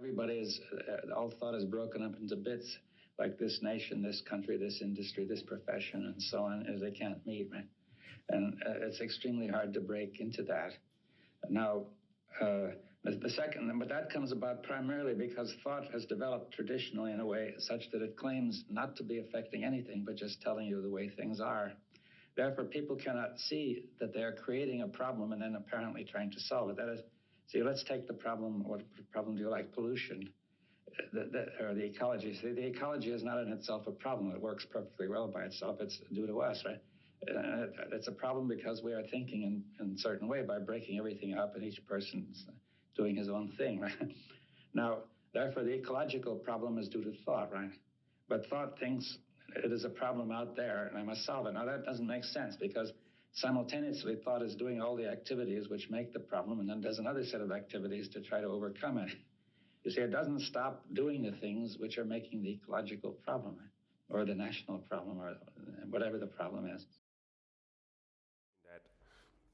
Everybody is, all thought is broken up into bits, like this nation, this country, this industry, this profession, and so on, as they can't meet, right? And it's extremely hard to break into that. Now, the second, but that comes about primarily because thought has developed traditionally in a way such that it claims not to be affecting anything, but just telling you the way things are. Therefore, people cannot see that they are creating a problem and then apparently trying to solve it. That is, see, let's take the problem. What problem do you like? Pollution, or the ecology. See, the ecology is not in itself a problem. It works perfectly well by itself. It's due to us, right? It's a problem because we are thinking in a certain way by breaking everything up, and each person's doing his own thing, right? Now, therefore, the ecological problem is due to thought, right? But thought thinks it is a problem out there, and I must solve it. Now, that doesn't make sense because simultaneously, thought is doing all the activities which make the problem, and then does another set of activities to try to overcome it. You see, it doesn't stop doing the things which are making the ecological problem, or the national problem, or whatever the problem is.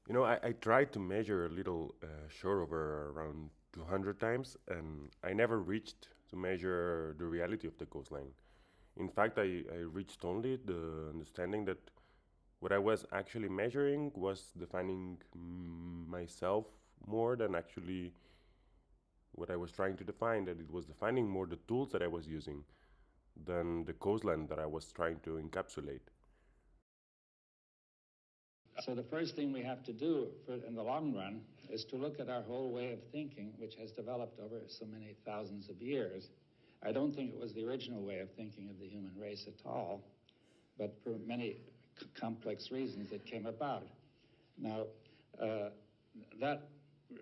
That I tried to measure a little shore over around 200 times, and I never reached to measure the reality of the coastline. In fact, I reached only the understanding that what I was actually measuring was defining myself more than actually what I was trying to define, that it was defining more the tools that I was using than the coastline that I was trying to encapsulate. So the first thing we have to do in the long run is to look at our whole way of thinking, which has developed over so many thousands of years. I don't think it was the original way of thinking of the human race at all, but for many complex reasons it came about. Now, that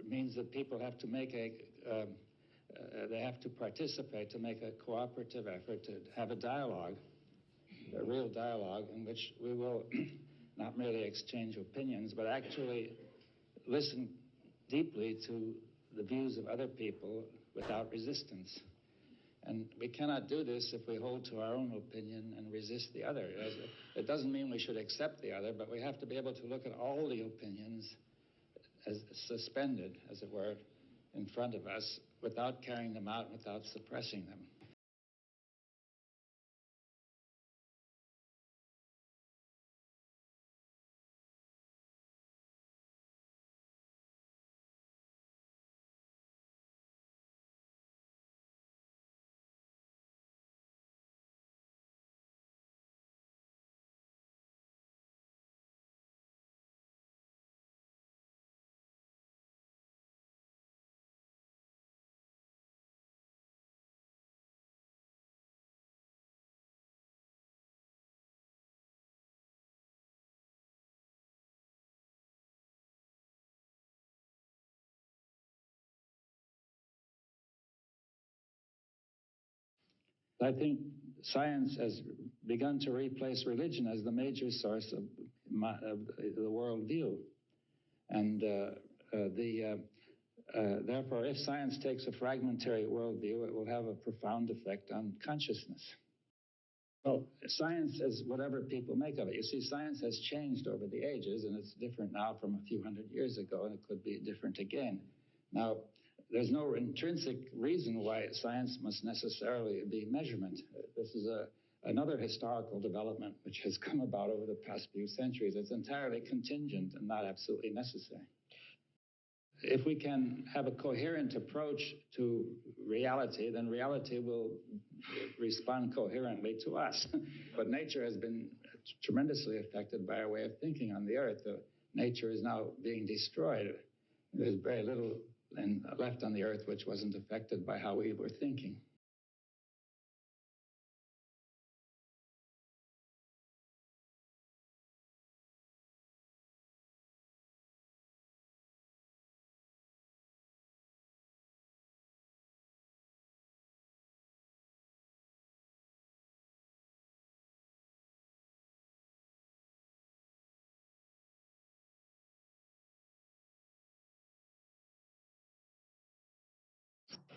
means that people have to make they have to participate, to make a cooperative effort, to have a dialogue, a real dialogue in which we will not merely exchange opinions, but actually listen deeply to the views of other people without resistance. And we cannot do this if we hold to our own opinion and resist the other. It doesn't mean we should accept the other, but we have to be able to look at all the opinions as suspended, as it were, in front of us without carrying them out, without suppressing them. I think science has begun to replace religion as the major source of the worldview. And therefore, if science takes a fragmentary worldview, it will have a profound effect on consciousness. Well, science is whatever people make of it. You see, science has changed over the ages, and it's different now from a few hundred years ago, and it could be different again. Now, there's no intrinsic reason why science must necessarily be measurement. This is another historical development which has come about over the past few centuries. It's entirely contingent and not absolutely necessary. If we can have a coherent approach to reality, then reality will respond coherently to us. But nature has been tremendously affected by our way of thinking on the earth. Nature is now being destroyed. There's very little left on the earth which wasn't affected by how we were thinking.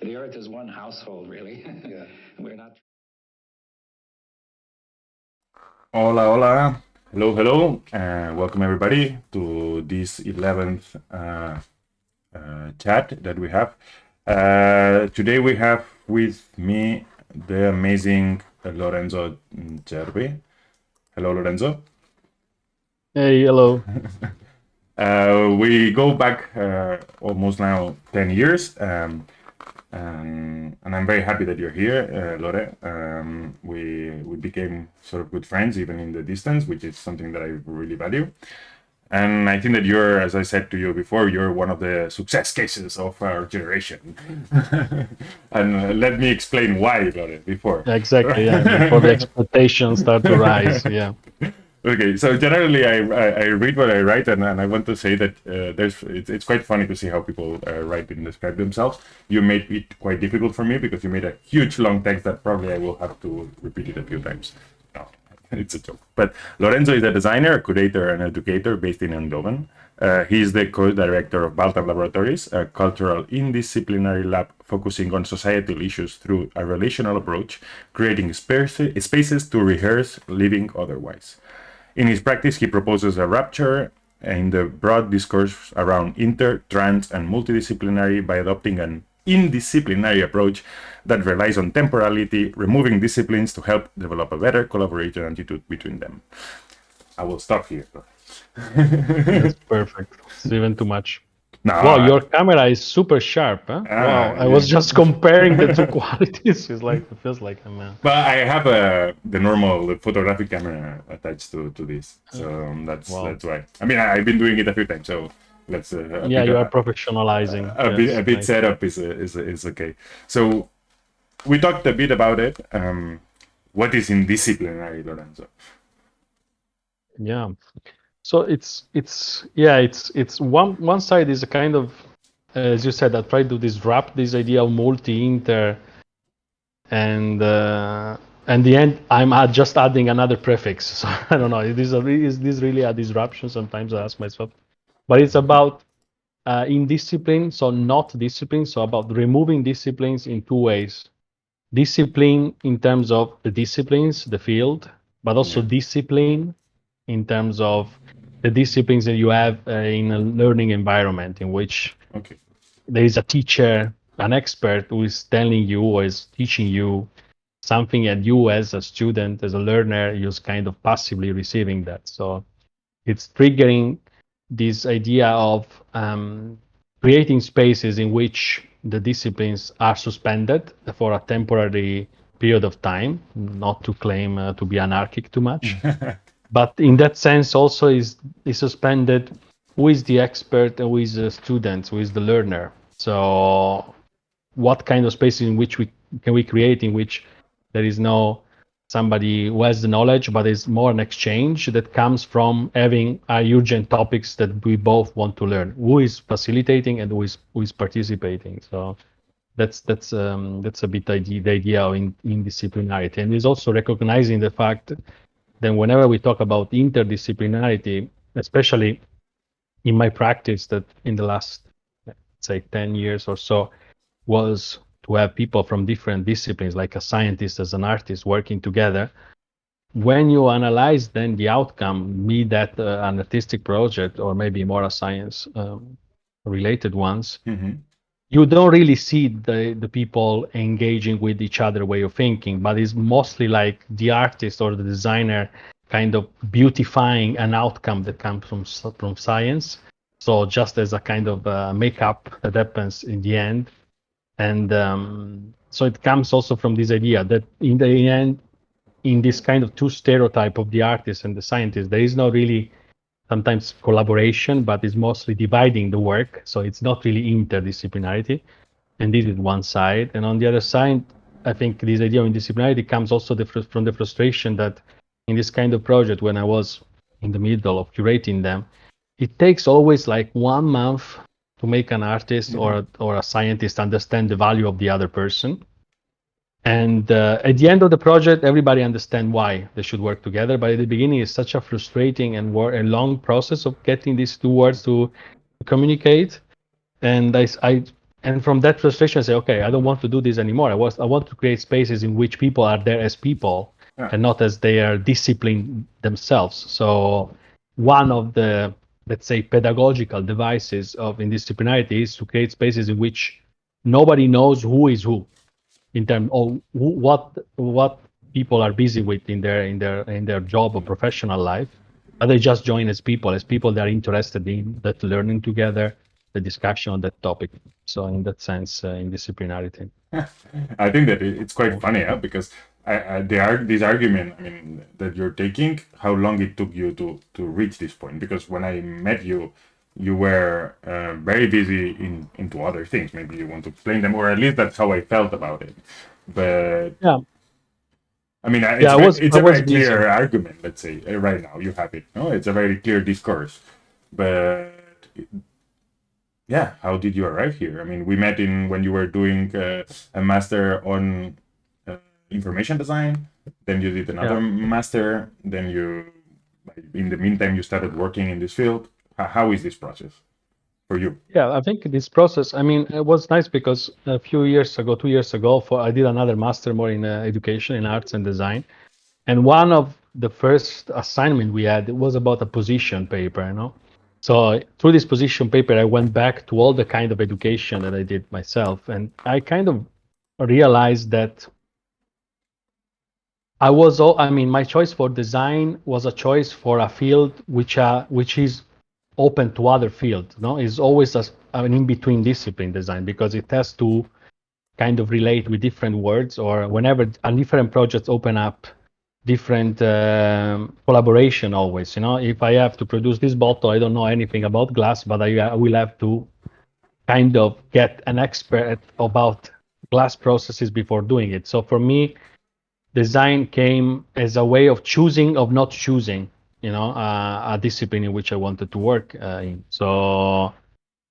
The earth is one household, really. Yeah. We're not. Hola, hola. Hello, hello. Welcome everybody to this 11th chat that we have. Today we have with me the amazing Lorenzo Gerbi. Hello, Lorenzo. Hey, hello. We go back almost now 10 years, and I'm very happy that you're here, Lore. We became sort of good friends, even in the distance, which is something that I really value. And I think that you're, as I said to you before, you're one of the success cases of our generation. And let me explain why, Lore, before. Exactly, yeah. Before the expectations start to rise, yeah. Okay, so generally I read what I write, and I want to say that it's quite funny to see how people write and describe themselves. You made it quite difficult for me because you made a huge long text that probably I will have to repeat it a few times. No, it's a joke. But Lorenzo is a designer, a curator, and educator based in Eindhoven. He is the co-director of Baltar Laboratories, a cultural interdisciplinary lab focusing on societal issues through a relational approach, creating spaces to rehearse living otherwise. In his practice, he proposes a rupture in the broad discourse around inter, trans, and multidisciplinary by adopting an indisciplinary approach that relies on temporality, removing disciplines to help develop a better collaboration attitude between them. I will stop here. That's perfect. It's even too much. No, Wow, your camera is super sharp, huh? Wow, I was just comparing the two qualities. It's like, it feels like I'm but I have the normal photographic camera attached to this, so that's why. I mean, I've been doing it a few times, so let's. Yeah, you are professionalizing. A bit nice. setup is okay. So we talked a bit about it. What is indisciplinary, Lorenzo? Yeah. So it's one side is a kind of, as you said, I try to disrupt this idea of multi-inter, and at the end I'm just adding another prefix. So I don't know, is this really a disruption? Sometimes I ask myself, but it's about indiscipline, so not discipline, so about removing disciplines in two ways. Discipline in terms of the disciplines, the field, but also discipline in terms of the disciplines that you have in a learning environment in which there is a teacher, an expert who is telling you or is teaching you something, and you as a student, as a learner, you're kind of passively receiving that. So it's triggering this idea of creating spaces in which the disciplines are suspended for a temporary period of time, not to claim to be anarchic too much. But in that sense also is suspended who is the expert and who is the student, who is the learner. So what kind of space in which we create in which there is no somebody who has the knowledge, but it's more an exchange that comes from having urgent topics that we both want to learn. Who is facilitating and who is participating. So that's a bit the idea of indisciplinarity, and is also recognizing the fact that whenever we talk about interdisciplinarity, especially in my practice, that in the last, let's say, 10 years or so, was to have people from different disciplines, like a scientist as an artist, working together. When you analyze then the outcome, be that an artistic project or maybe more a science related ones, you don't really see the people engaging with each other way of thinking, but it's mostly like the artist or the designer kind of beautifying an outcome that comes from science. So just as a kind of makeup that happens in the end. And so it comes also from this idea that in the end, in this kind of two stereotype of the artist and the scientist, there is not really sometimes collaboration, but it's mostly dividing the work. So it's not really interdisciplinarity. And this is one side. And on the other side, I think this idea of interdisciplinarity comes also from the frustration that in this kind of project, when I was in the middle of curating them, it takes always like 1 month to make an artist or a scientist understand the value of the other person. And at the end of the project, everybody understands why they should work together. But at the beginning, it's such a frustrating and a long process of getting these two words to communicate. And and from that frustration, I say, okay, I don't want to do this anymore. I want to create spaces in which people are there as people and not as they are disciplined themselves. So one of the, let's say, pedagogical devices of interdisciplinarity is to create spaces in which nobody knows who is who in terms of what people are busy with in their job or professional life. But they just join as people that are interested in that learning together, the discussion on that topic. So in that sense, in disciplinarity. I think that it's quite funny, because this argument, I mean, that you're taking, how long it took you to reach this point. Because when I met you, you were very busy into other things. Maybe you want to explain them, or at least that's how I felt about it. But Yeah, I mean, yeah, it's I a was very busy. clear argument. Let's say right now you have it. No, it's a very clear discourse. But yeah, how did you arrive here? I mean, we met in when you were doing a master on information design. Then you did another Yeah. master. Then in the meantime, you started working in this field. How is this process for you? Yeah, I think this process, I mean, it was nice because a few years ago, 2 years ago, I did another master more in education, in arts and design. And one of the first assignment we had, it was about a position paper, you know. So through this position paper, I went back to all the kind of education that I did myself, and I kind of realized that I mean, my choice for design was a choice for a field which is open to other fields. No, is always an in-between discipline design because it has to kind of relate with different words, or whenever a different projects open up different collaboration always. You know, if I have to produce this bottle, I don't know anything about glass, but I will have to kind of get an expert about glass processes before doing it. So for me, design came as a way of choosing, of not choosing, you know, a discipline in which I wanted to work in. So,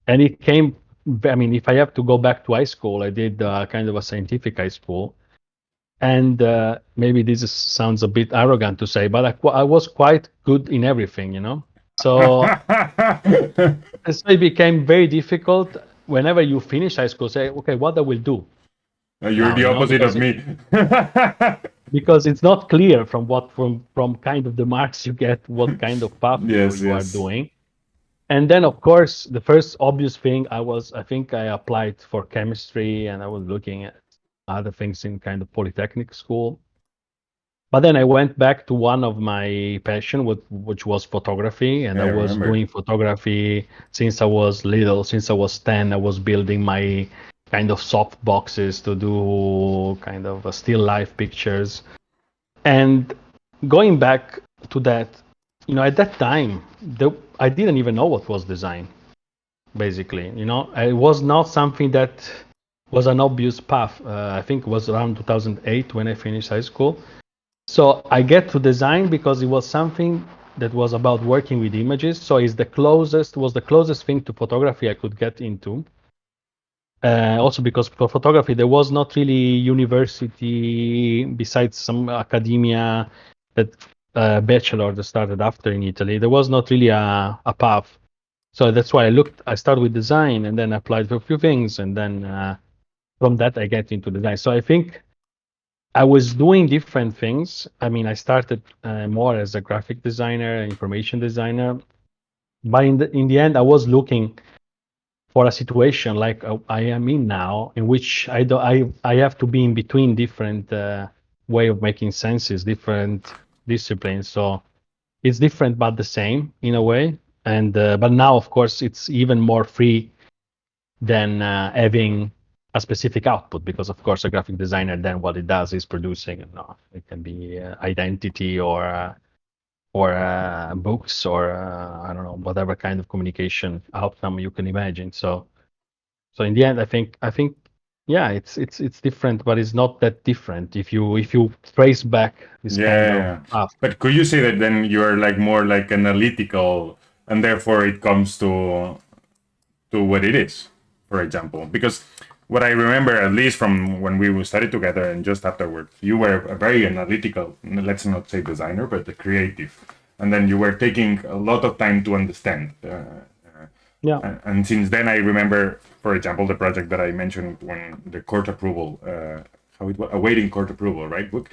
and it came, I mean, if I have to go back to high school, I did kind of a scientific high school. And maybe sounds a bit arrogant to say, but I was quite good in everything, you know. So it became very difficult whenever you finish high school. Say, okay, what I will do You're now, the you know, opposite of me. because it's not clear from kind of the marks you get what kind of path Yes, you are yes. doing. And then of course the first obvious thing I think I applied for chemistry, and I was looking at other things in kind of polytechnic school. But then I went back to one of my passion, which was photography, and Yeah, I I was remember. doing photography since I was little. Since I was 10, I was building my kind of soft boxes to do kind of still life pictures. And going back to that, you know, at that time, I didn't even know what was design, basically. You know, it was not something that was an obvious path. I think it was around 2008 when I finished high school. So I get to design because it was something that was about working with images. So it's the closest thing to photography I could get into. Also because for photography there was not really university besides some academia that bachelor that started after in Italy. There was not really a path. So that's why I started with design and then applied for a few things, and then from that I get into design. So I think I was doing different things. I mean, I started more as a graphic designer, information designer, but in the end, I was looking for a situation like I am in now, in which I have to be in between different way of making senses, different disciplines. So it's different but the same in a way. And but now, of course, it's even more free than having a specific output, because of course a graphic designer then what it does is producing, you know, it can be identity or books or I don't know, whatever kind of communication outcome you can imagine. So in the end, I think yeah, it's different, but it's not that different if you trace back this kind of Yeah. path. But could you say that then you're like more like analytical, and therefore it comes to what it is, for example? Because what I remember, at least from when we studied together and just afterwards, you were a very analytical, let's not say designer, but a creative. And then you were taking a lot of time to understand. Yeah. And since then, I remember, for example, the project that I mentioned when the court approval, how it was, awaiting court approval, right? Book.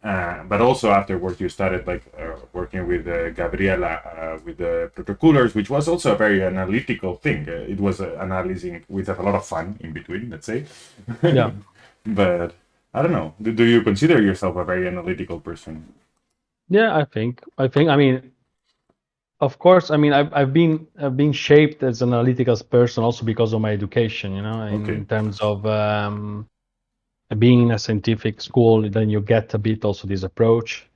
But also afterwards, you started like working with Gabriela with the protocoolers, which was also a very analytical thing. It was analyzing with a lot of fun in between, let's say. Yeah. But I don't know. Do you consider yourself a very analytical person? Yeah, I think. I mean, of course. I mean, I've been shaped as an analytical person also because of my education. Okay. In terms of being in a scientific school, then you get a bit also this approach,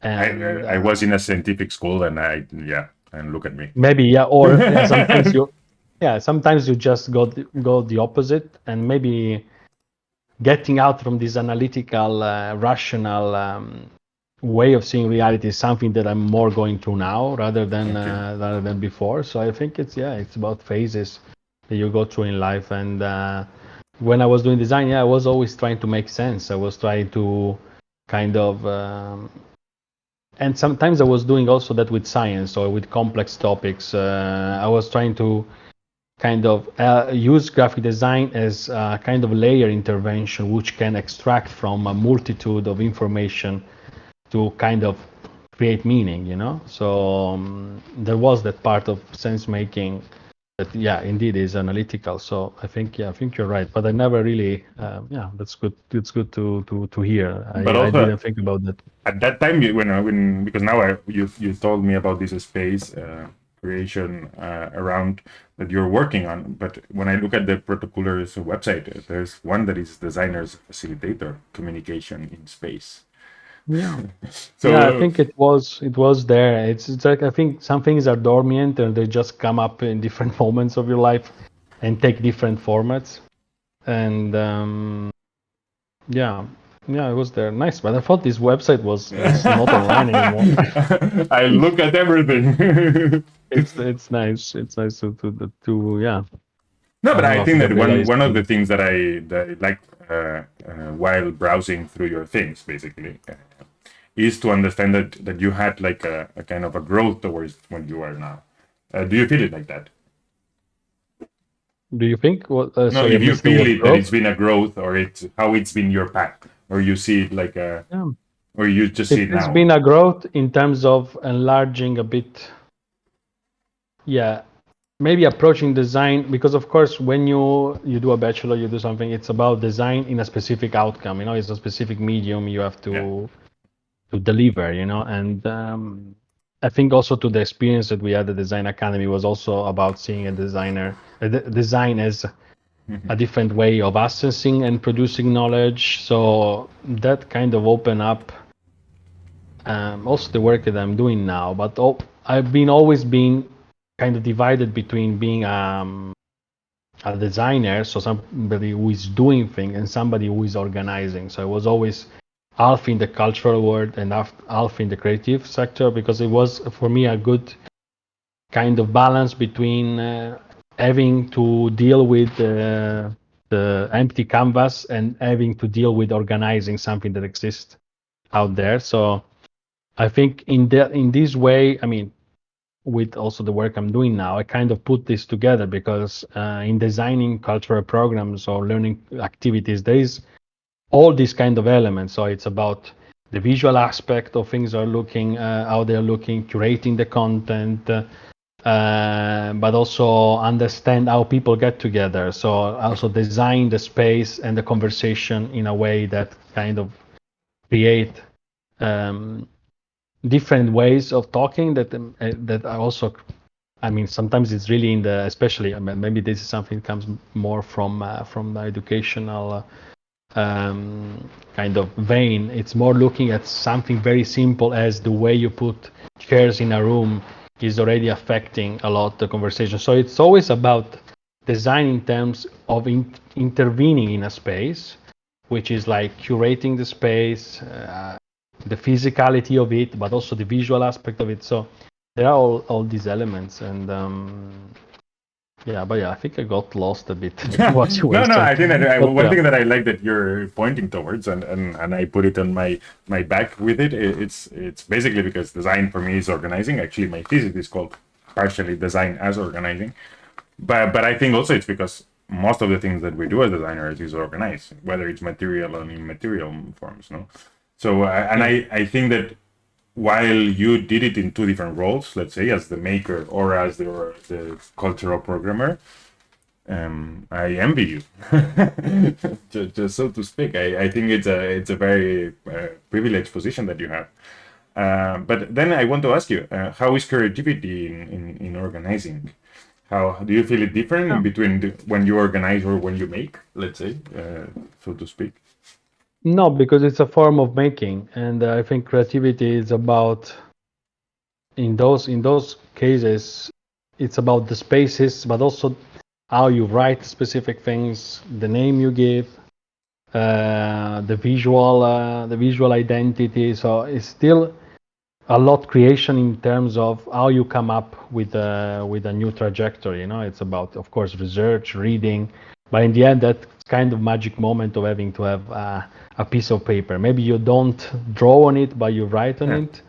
and I was in a scientific school, and and look at me. maybe or sometimes you just go the opposite, and maybe getting out from this analytical, rational way of seeing reality is something that I'm more going through now rather than before. So I think it's about phases that you go through in life. And when I was doing design, I was always trying to make sense. I was trying to kind of, and sometimes I was doing also that with science or with complex topics. I was trying to kind of use graphic design as a kind of layer intervention which can extract from a multitude of information to kind of create meaning, so there was that part of sense making that indeed is analytical. So I think you're right, but I never really that's good. It's good to hear. But I also didn't think about that. at that time, when because now you told me about this space creation around that you're working on. But when I look at the Protocoolers website, there's one that is designers facilitator communication in space. Yeah. So I think it was there. It's like I think some things are dormant and they just come up in different moments of your life and take different formats. And it was there. Nice, but I thought this website was not online anymore. I look at everything. It's nice. It's nice to yeah. No, but don't I know think if that Gabriela is one of the cool. things that I like while browsing through your things, basically, is to understand that you had like a kind of a growth towards when you are now. Do you feel it like that? Do you think? What? No, Sorry, I if you missed the feel word it that it's growth. been a growth, or it's how it's been your path, or you see it like a, Yeah. or you just see It it has now. been a growth in terms of enlarging a bit. Yeah, maybe approaching design, because of course when you do a bachelor, you do something, it's about design in a specific outcome. It's a specific medium you have Yeah. to deliver. And I think also to the experience that we had at Design Academy was also about seeing design as a different way of accessing and producing knowledge. So that kind of opened up also the work that I'm doing now. But I've always been kind of divided between being a designer, so somebody who is doing things, and somebody who is organizing. So I was always half in the cultural world and half in the creative sector, because it was for me a good kind of balance between having to deal with the empty canvas and having to deal with organizing something that exists out there. So I think in this way, I mean, with also the work I'm doing now, I kind of put this together, because in designing cultural programs or learning activities, there is all these kind of elements. So it's about the visual aspect of things are looking, how they're looking, curating the content, but also understand how people get together. So also design the space and the conversation in a way that kind of create different ways of talking that are also, I mean, sometimes it's really especially, I mean, maybe this is something that comes more from the educational kind of vein. It's more looking at something very simple as the way you put chairs in a room is already affecting a lot the conversation. So it's always about design in terms of intervening in a space, which is like curating the space, the physicality of it, but also the visual aspect of it. So there are all these elements, and I think I got lost a bit in what you were No, saying. I think that But, one thing that I like that you're pointing towards, and I put it on my back with it. It's basically because design for me is organizing. Actually, my thesis is called partially design as organizing, but I think also it's because most of the things that we do as designers is organized, whether it's material or immaterial forms. No, So, I think that while you did it in two different roles, let's say as the maker or as the cultural programmer, I envy you, just so to speak. I think it's a very privileged position that you have. But then I want to ask you, how is creativity in organizing? How do you feel it different in between when you organize or when you make, let's say, so to speak? No, because it's a form of making, and I think creativity is about in those cases, it's about the spaces, but also how you write specific things, the name you give, the visual identity. So it's still a lot creation in terms of how you come up with a new trajectory. You know, it's about, of course, research, reading, but in the end, that kind of magic moment of having to have a piece of paper. Maybe you don't draw on it, but you write on it.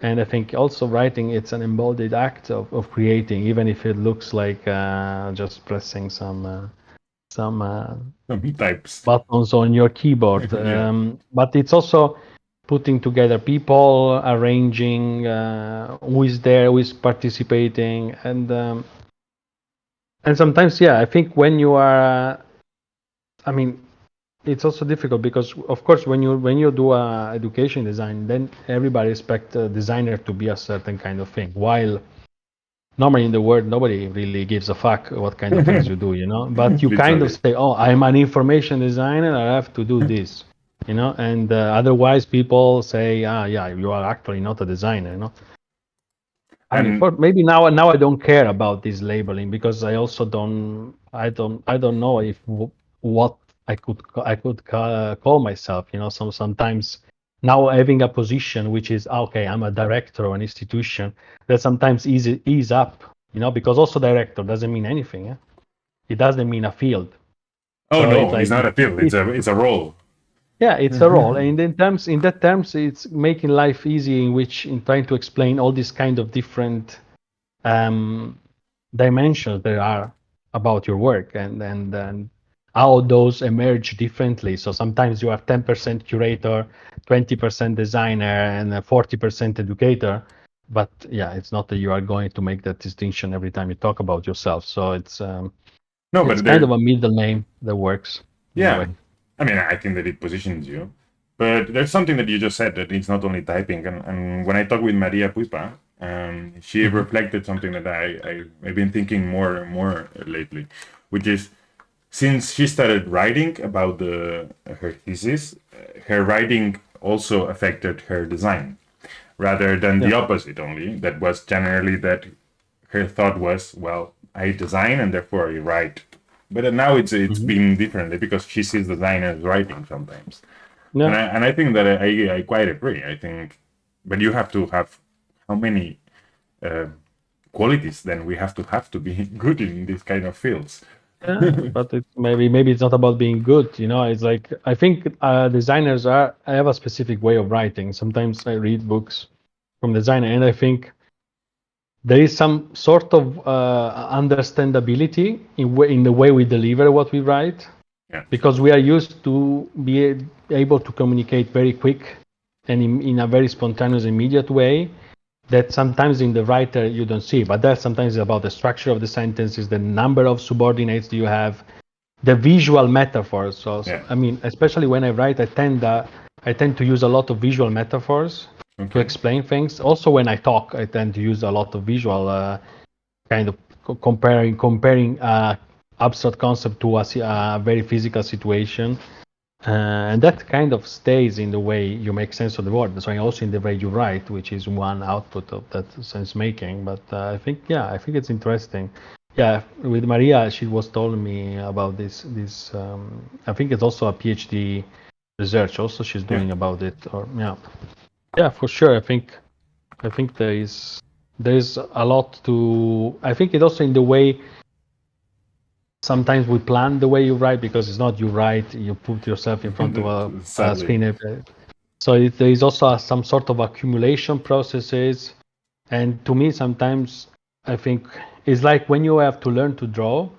And I think also writing, it's an embodied act of creating, even if it looks like just pressing some Types. buttons on your keyboard. But it's also putting together people, arranging who is there, who is participating, and sometimes, I think when you are, I mean, it's also difficult because, of course, when you do education design, then everybody expects a designer to be a certain kind of thing. While normally in the world, nobody really gives a fuck what kind of things you do, you know. But you kind of say, "Oh, I'm an information designer. I have to do this," you know. And otherwise, people say, "Ah, yeah, you are actually not a designer," you know. I mean, maybe now I don't care about this labeling because I also I don't know if what I could call myself. You know, sometimes now having a position which is okay, I'm a director of an institution, that sometimes ease up. You know, because also director doesn't mean anything. Yeah? It doesn't mean a field. Oh So no, it's not a field. It's a role. Yeah, it's a role, and in that terms, it's making life easy in trying to explain all these kind of different dimensions there are about your work and how those emerge differently. So sometimes you are 10% curator, 20% designer, and 40% educator. But it's not that you are going to make that distinction every time you talk about yourself. So it's kind of a middle name that works. Yeah, I mean, I think that it positions you. But there's something that you just said that it's not only typing. And when I talked with Maria Puispa, she reflected something that I've been thinking more and more lately, which is since she started writing about her thesis, her writing also affected her design, rather than the opposite only. That was generally that her thought was, well, I design and therefore I write. But now it's been differently because she sees design as writing sometimes. Yeah. And I think that I quite agree. I think, but you have to have how many qualities then we have to be good in these kind of fields. Yeah, but maybe it's not about being good. You know, it's like I think designers have a specific way of writing. Sometimes I read books from designer, and I think there is some sort of understandability in the way we deliver what we write, because we are used to be able to communicate very quick and in a very spontaneous, immediate way that sometimes in the writer you don't see. But that sometimes is about the structure of the sentences, the number of subordinates you have, the visual metaphors. So I mean, especially when I write, I tend to use a lot of visual metaphors to explain things. Also, when I talk, I tend to use a lot of visual kind of comparing abstract concept to a very physical situation. And that kind of stays in the way you make sense of the word. So also in the way you write, which is one output of that sense making. But I think it's interesting. Yeah, with Maria, she was telling me about this. I think it's also a PhD research. Also, she's doing about it. Yeah, for sure. I think there's a lot to. I think it also in the way. Sometimes we plan the way you write because it's not you write, you put yourself in front of a screen. So there is also some sort of accumulation processes. And to me, sometimes I think it's like when you have to learn to draw.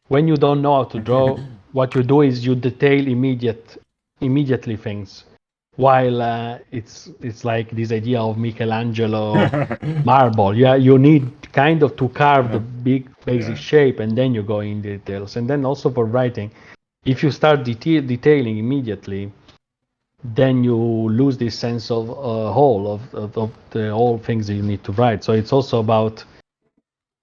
When you don't know how to draw, what you do is you detail immediately things. while it's like this idea of Michelangelo marble. Yeah, you need kind of to carve the big basic Yeah. shape, and then you go in details. And then also for writing, if you start detailing immediately, then you lose this sense of whole of the whole things that you need to write. So it's also about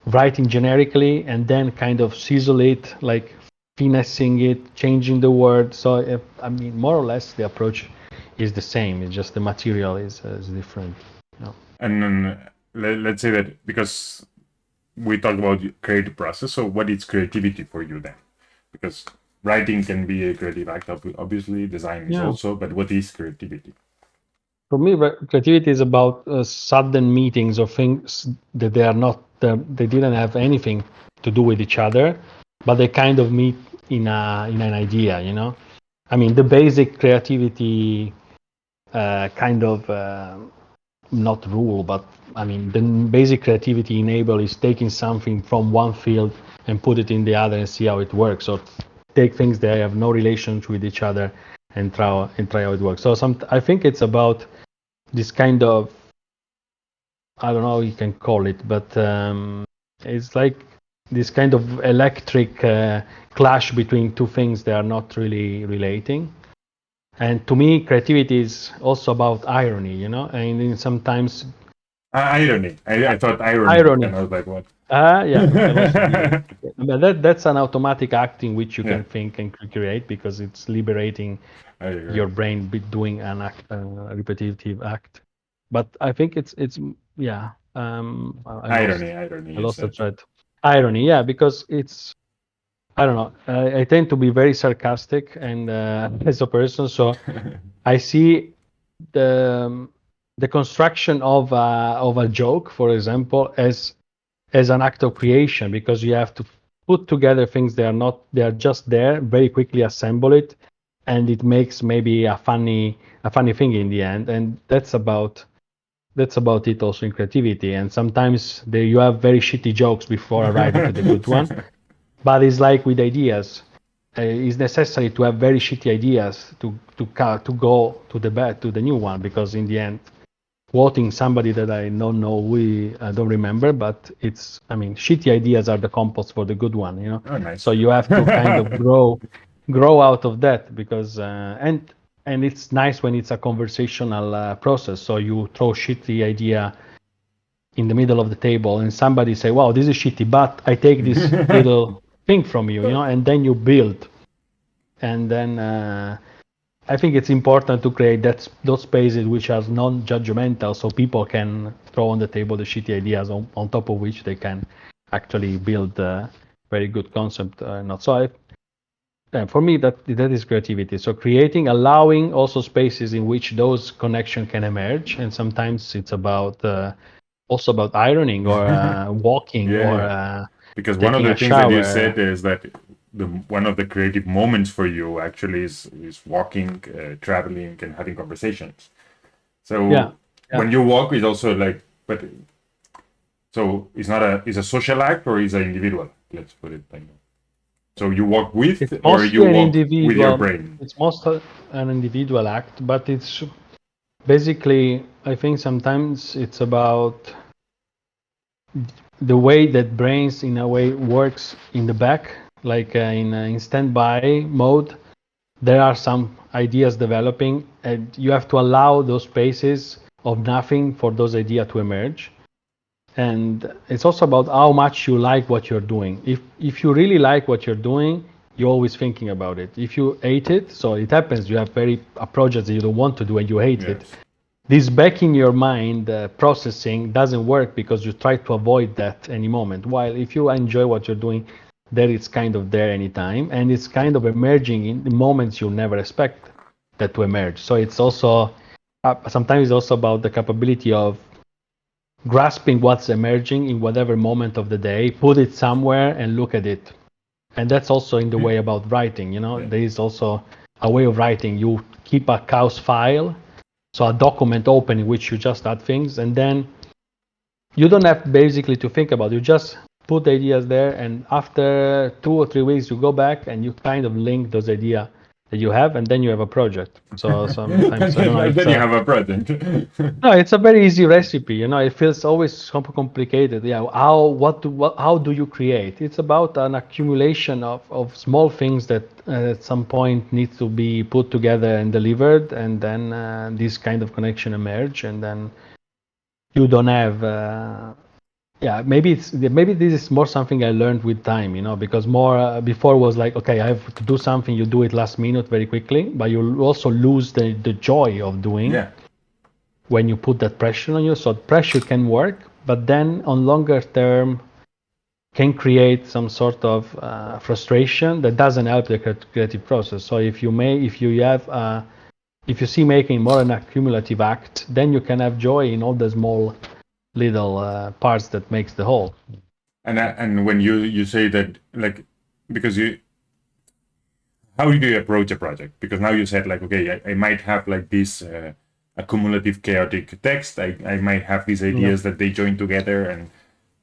writing generically and then kind of sizzle it, like finessing it, changing the word. So I mean, more or less the approach is the same. It's just the material is different. You know? And then let's say that because we talked about the creative process, so what is creativity for you then? Because writing can be a creative act, obviously, design is Yeah. also, but what is creativity? For me, creativity is about sudden meetings of things that they are not, they didn't have anything to do with each other, but they kind of meet in an idea. You know, I mean, the basic creativity kind of not rule, but I mean, the basic creativity enable is taking something from one field and put it in the other and see how it works, or take things that have no relations with each other and try how it works. So I think it's about this kind of, I don't know how you can call it, but it's like this kind of electric clash between two things that are not really relating. And to me, creativity is also about irony, you know, and sometimes Irony. I thought irony, irony. and I was like, what? Yeah, it can also be. But that's an automatic act in which you Yeah, can think and create because it's liberating I agree. your brain doing an act, a repetitive act. But I think it's yeah. Irony, I you lost the said. thread. Irony, yeah, because it's, I don't know. I tend to be very sarcastic and as a person, so I see the the construction of a joke, for example, as an act of creation because you have to put together things that are not, they are just there, very quickly assemble it, and it makes maybe a funny thing in the end. And that's about it also in creativity. And sometimes you have very shitty jokes before arriving to the good one, but it's like with ideas. It's necessary to have very shitty ideas to go to the new one, because in the end, quoting somebody that I don't know, I don't remember, but it's, I mean, shitty ideas are the compost for the good one, you know. Oh, nice. So you have to kind of grow out of that, because and it's nice when it's a conversational process. So you throw shitty idea in the middle of the table, and somebody say, "Wow, this is shitty," but I take this little thing from you, you know, and then you build, and then. I think it's important to create those spaces which are non-judgmental, so people can throw on the table the shitty ideas on top of which they can actually build a very good concept. Not so. For me, that is creativity. So creating, allowing also spaces in which those connections can emerge, and sometimes it's about also about ironing or walking or Yeah, because one of taking the a things that you shower. said is that one of the creative moments for you actually is walking, traveling, and having conversations. Yeah, So yeah. when you walk, it's also like, but so it's not it's a social act or is an individual. Let's put it like that. So you walk with, It's or mostly you an walk with your individual. brain. It's mostly an individual act, but it's basically, I think sometimes it's about the way that brains, in a way, works in the back, like in standby mode. There are some ideas developing, and you have to allow those spaces of nothing for those ideas to emerge. And it's also about how much you like what you're doing. If you really like what you're doing, you're always thinking about it. If you hate it, so it happens, you have a project that you don't want to do and you hate it. Yes. This back in your mind processing doesn't work because you try to avoid that any moment. While if you enjoy what you're doing, there it's kind of there anytime, and it's kind of emerging in the moments you never expect that to emerge. So it's also sometimes it's also about the capability of grasping what's emerging in whatever moment of the day, put it somewhere and look at it. And that's also in the way about writing, you know, Yeah. there is also a way of writing. You keep a chaos file, so a document open in which you just add things, and then you don't have basically to think about it. You just put ideas there, and after 2 or 3 weeks you go back and you kind of link those ideas that you have, and then you have a project. So sometimes I don't know. And It's then you have a project. no, it's a very easy recipe. It feels always so complicated. Yeah, how do you create? It's about an accumulation of small things that at some point need to be put together and delivered, and then this kind of connection emerge, and then you don't have. Yeah, maybe this is more something I learned with time, because more before was like, okay, I have to do something, you do it last minute very quickly, but you also lose the joy of doing Yeah. when you put that pressure on you. So pressure can work, but then on longer term can create some sort of frustration that doesn't help the creative process. So if you see making more an accumulative act, then you can have joy in all the small little parts that makes the whole. And when you say that, like, because how do you approach a project? Because now you said, like, okay, I might have like this accumulative chaotic text. I might have these ideas that they join together, and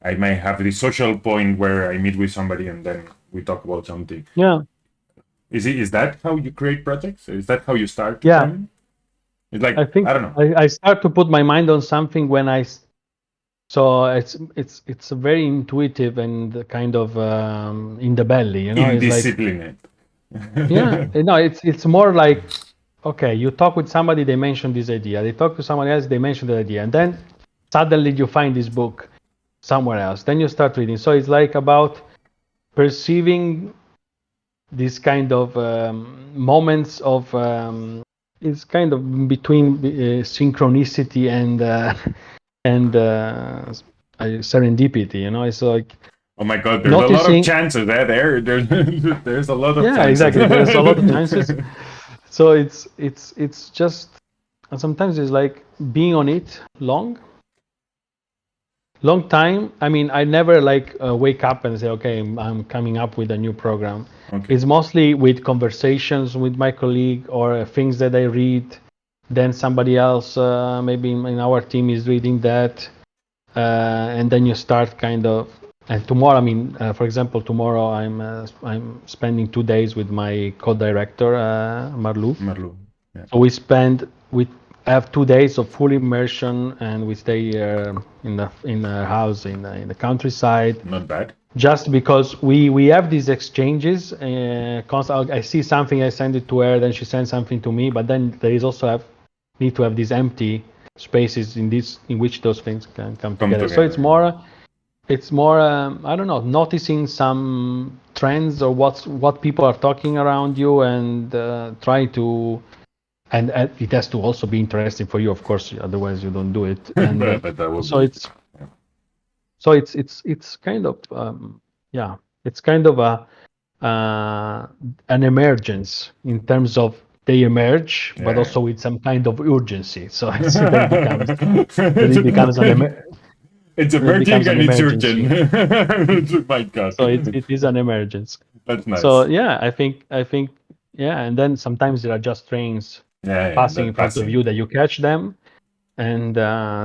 I might have this social point where I meet with somebody and then we talk about something. Yeah. Is that how you create projects? Is that how you start? Yeah. From? It's like, I think I don't know. I start to put my mind on something when so it's very intuitive and kind of in the belly, It's like, Indisciplined. yeah, no, it's more like, okay, you talk with somebody, they mention this idea. They talk to someone else, they mention the idea, and then suddenly you find this book somewhere else. Then you start reading. So it's like about perceiving these kind of moments of it's kind of between synchronicity and serendipity. It's like, Oh my God! There's a lot of chances there's a lot of chances. Yeah, exactly. There's a lot of chances. So it's just, and sometimes it's like being on it long time. I mean, I never like wake up and say, okay, I'm coming up with a new program. Okay. It's mostly with conversations with my colleague or things that I read. Then somebody else, maybe in our team, is reading that, and then you start kind of. And tomorrow, I mean, for example, tomorrow I'm spending 2 days with my co-director Marlou. Yeah. So we have 2 days of full immersion, and we stay in a house in the countryside. Not bad. Just because we have these exchanges. I see something, I send it to her, then she sends something to me. But then there is also need to have these empty spaces in which those things can come together. So it's more I don't know, noticing some trends or what people are talking around you, and try to, and it has to also be interesting for you, of course, otherwise you don't do it. And but that will so be, it's so it's kind of it's kind of an emergence in terms of they emerge, but also with some kind of urgency. So it becomes it's emerging and it's urgent. My God. So it is an emergence. That's nice. So yeah, I think and then sometimes there are just trains passing in front of you that you catch them, and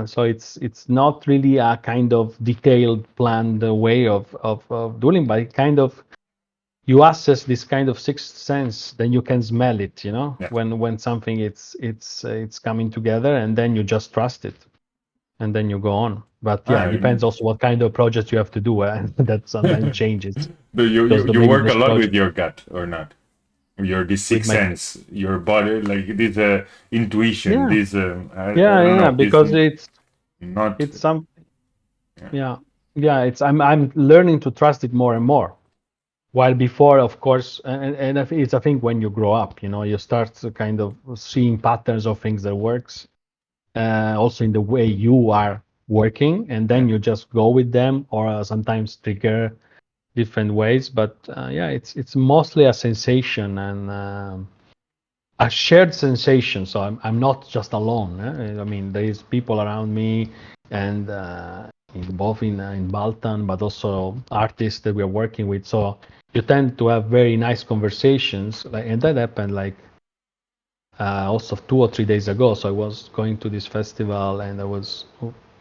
so it's not really a kind of detailed planned way of doing, but it kind of, you access this kind of sixth sense, then you can smell it, when something it's coming together, and then you just trust it, and then you go on. But it depends also what kind of project you have to do, that sometimes changes. Do you work a lot with your gut or not? This sixth sense, your body, like this intuition, this because it's not, it's some it's I'm learning to trust it more and more. While before, of course, and it's a thing when you grow up, you start to kind of seeing patterns of things that works, also in the way you are working, and then you just go with them, or sometimes trigger different ways. But it's mostly a sensation and a shared sensation. So I'm not just alone. I mean, there is people around me, and both in Baltan, but also artists that we are working with. So you tend to have very nice conversations, and that happened also 2 or 3 days ago. So I was going to this festival, and I was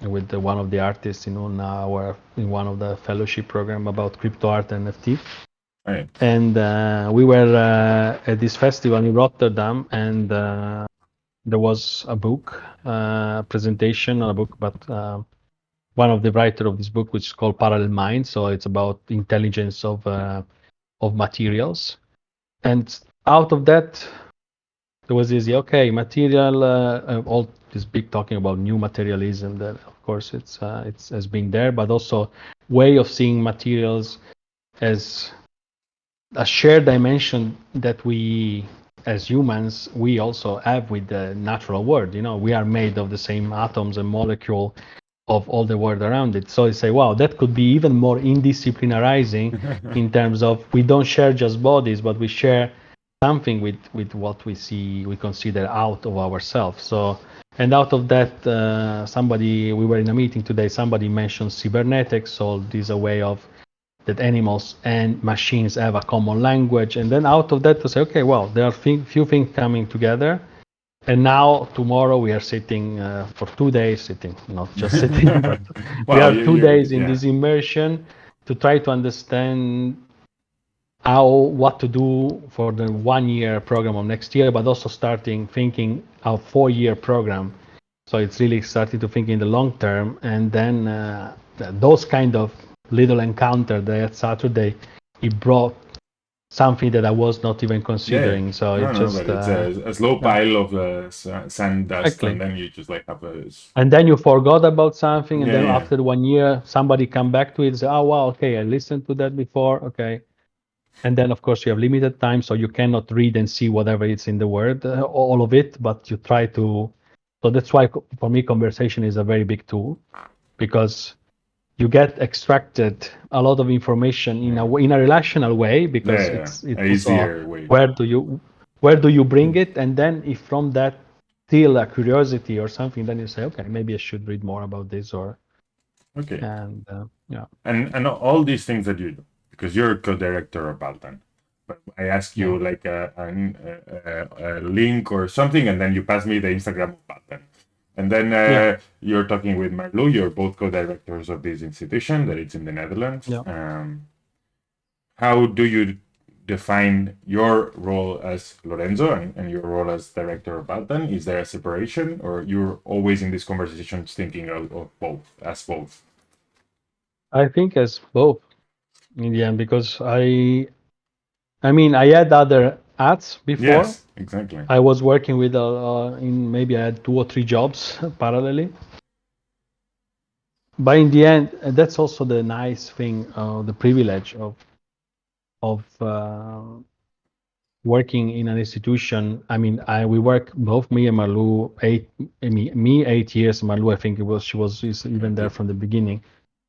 with one of the artists in one of the fellowship program about crypto art and NFT. Right. And we were at this festival in Rotterdam, and there was a book presentation on a book, but one of the writer of this book, which is called Parallel Mind. So it's about the intelligence of materials, and out of that there was this material, all this big talking about new materialism. That of course it's has been there, but also way of seeing materials as a shared dimension that we as humans we also have with the natural world. We are made of the same atoms and molecule of all the world around it. So you say, wow, that could be even more indisciplinarizing in terms of we don't share just bodies, but we share something with what we consider out of ourselves. So, and out of that, we were in a meeting today, somebody mentioned cybernetics. So this is a way of that animals and machines have a common language. And then out of that to say, okay, well, there are few things coming together. And now tomorrow we are sitting for 2 days, not just sitting, but we are 2 days in this immersion to try to understand what to do for the 1-year program of next year, but also starting thinking a 4-year program. So it's really starting to think in the long term. And then those kind of little encounter that Saturday, it brought something that I was not even considering. So but it's a slow pile of sand dust, exactly. and then you just like have a. And then you forgot about something, and then after 1 year, somebody come back to it and say, "Oh wow, okay, I listened to that before, okay." And then of course you have limited time, so you cannot read and see whatever is in the word, all of it, but you try to. So that's why for me, conversation is a very big tool, because you get extracted a lot of information in a relational way, because it's easier way. Where do you bring it, and then if from that still a curiosity or something, then you say, okay, maybe I should read more about this, or okay, and and all these things that you do, because you're co-director of Baltan. But I ask you like a link or something, and then you pass me the Instagram of Baltan. And then you're talking with Marlou. You're both co-directors of this institution that it's in the Netherlands. Yeah. How do you define your role as Lorenzo and your role as director of Baltan? Is there a separation, or you're always in these conversations thinking of both, as both? I think as both in the end, because I had other ads before. Yes, exactly. I was working with maybe I had 2 or 3 jobs parallelly. But in the end, that's also the nice thing, the privilege of working in an institution. We work, both me and Marlou, 8 years. Marlou, I think she was even there from the beginning.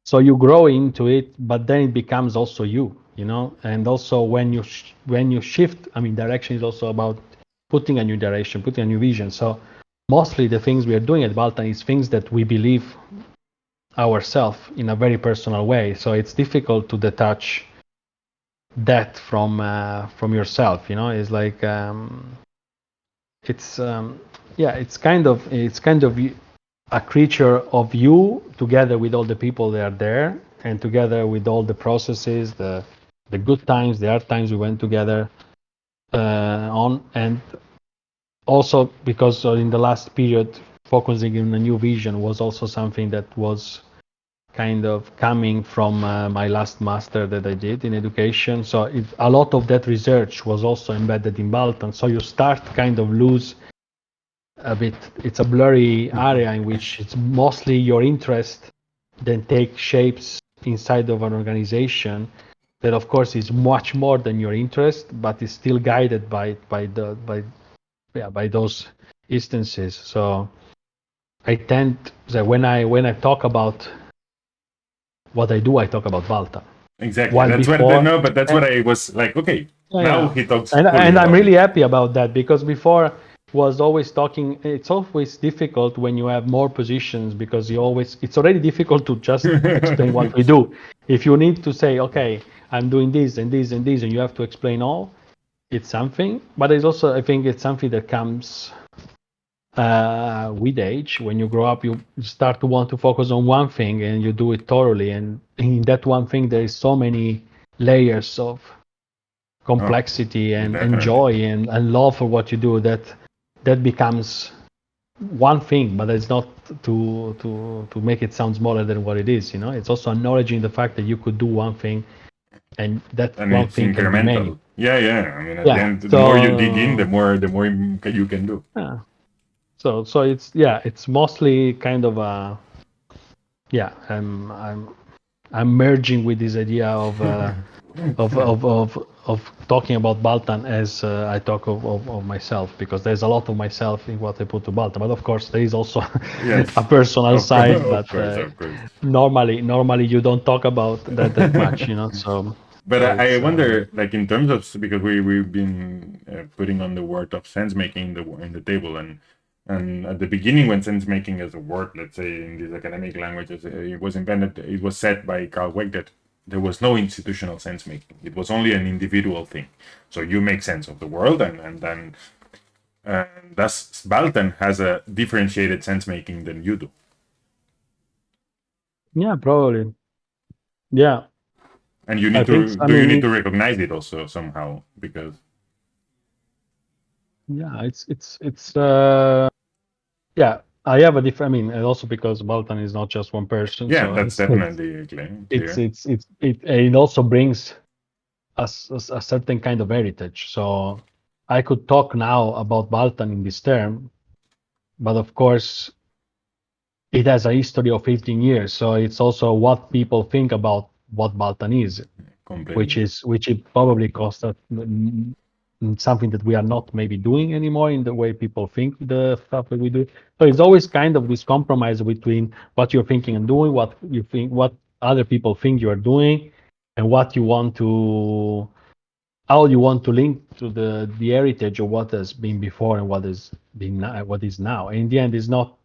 So you grow into it, but then it becomes also you, And also when you shift, direction is also about putting a new direction, putting a new vision. So mostly the things we are doing at Baltan is things that we believe ourselves in a very personal way. So it's difficult to detach that from yourself. It's like it's kind of a creature of you, together with all the people that are there, and together with all the processes, the good times, the hard times we went together on, and also because in the last period focusing on a new vision was also something that was kind of coming from my last master that I did in education. So a lot of that research was also embedded in Baltan. So you start kind of lose a bit. It's a blurry area in which it's mostly your interest then take shapes inside of an organization that of course is much more than your interest, but is still guided by those instances. So I tend to, when I talk about what I do, I talk about Baltan. Exactly. That's what I was like. Okay, now he talks. And I'm really happy about that, because before was always talking. It's always difficult when you have more positions, because it's already difficult to just explain what we do. If you need to say, okay, I'm doing this and this and this, and you have to explain all, it's something. But it's also, I think, it's something that comes with age. When you grow up, you start to want to focus on one thing, and you do it thoroughly. And in that one thing, there is so many layers of complexity and definitely. joy and love for what you do, that becomes one thing, but it's not to make it sound smaller than what it is. It's also acknowledging the fact that you could do one thing, and that And one it's thing can be many. incremental. Yeah. I mean, at the end, the more you dig in, the more you can do. Yeah. So it's mostly kind of I'm merging with this idea of talking about Baltan as I talk of myself, because there's a lot of myself in what I put to Baltan, but of course there is also Yes. a personal side, Of but course. normally you don't talk about that much, so. But So I it's wonder, like in terms of, because we've been putting on the word of sense making in the table, and at the beginning when sense making as a word, let's say in these academic languages, it was invented. It was said by Carl Weg that there was no institutional sense making. It was only an individual thing. So you make sense of the world, and then thus Baltan has a differentiated sense making than you do. yeah, probably. Yeah. And you need you need to recognize it also somehow, because yeah, it's yeah, I have a different. And also because Baltan is not just one person, yeah, so that's definitely clear. it also brings us a certain kind of heritage. So I could talk now about Baltan in this term, but of course it has a history of 15 years. So it's also what people think about what Baltan is, Completely. which it probably costs us something that we are not maybe doing anymore in the way people think the stuff that we do. So it's always kind of this compromise between what you're thinking and doing, what you think, what other people think you are doing, and what you want to, how you want to link to the heritage of what has been before and what is being now, what is now. And in the end, it's not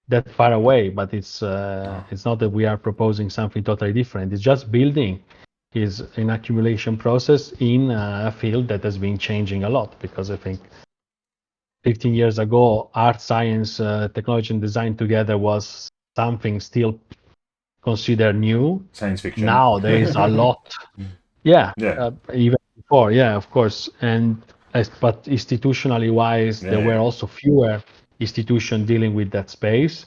that far away, but it's not that we are proposing something totally different. It's just building is an accumulation process in a field that has been changing a lot, because I think 15 years ago, art, science, technology, and design together was something still considered new. Science fiction. Now there is a lot. Yeah, Yeah. even before, yeah, of course. But institutionally wise, there were also fewer institutions dealing with that space.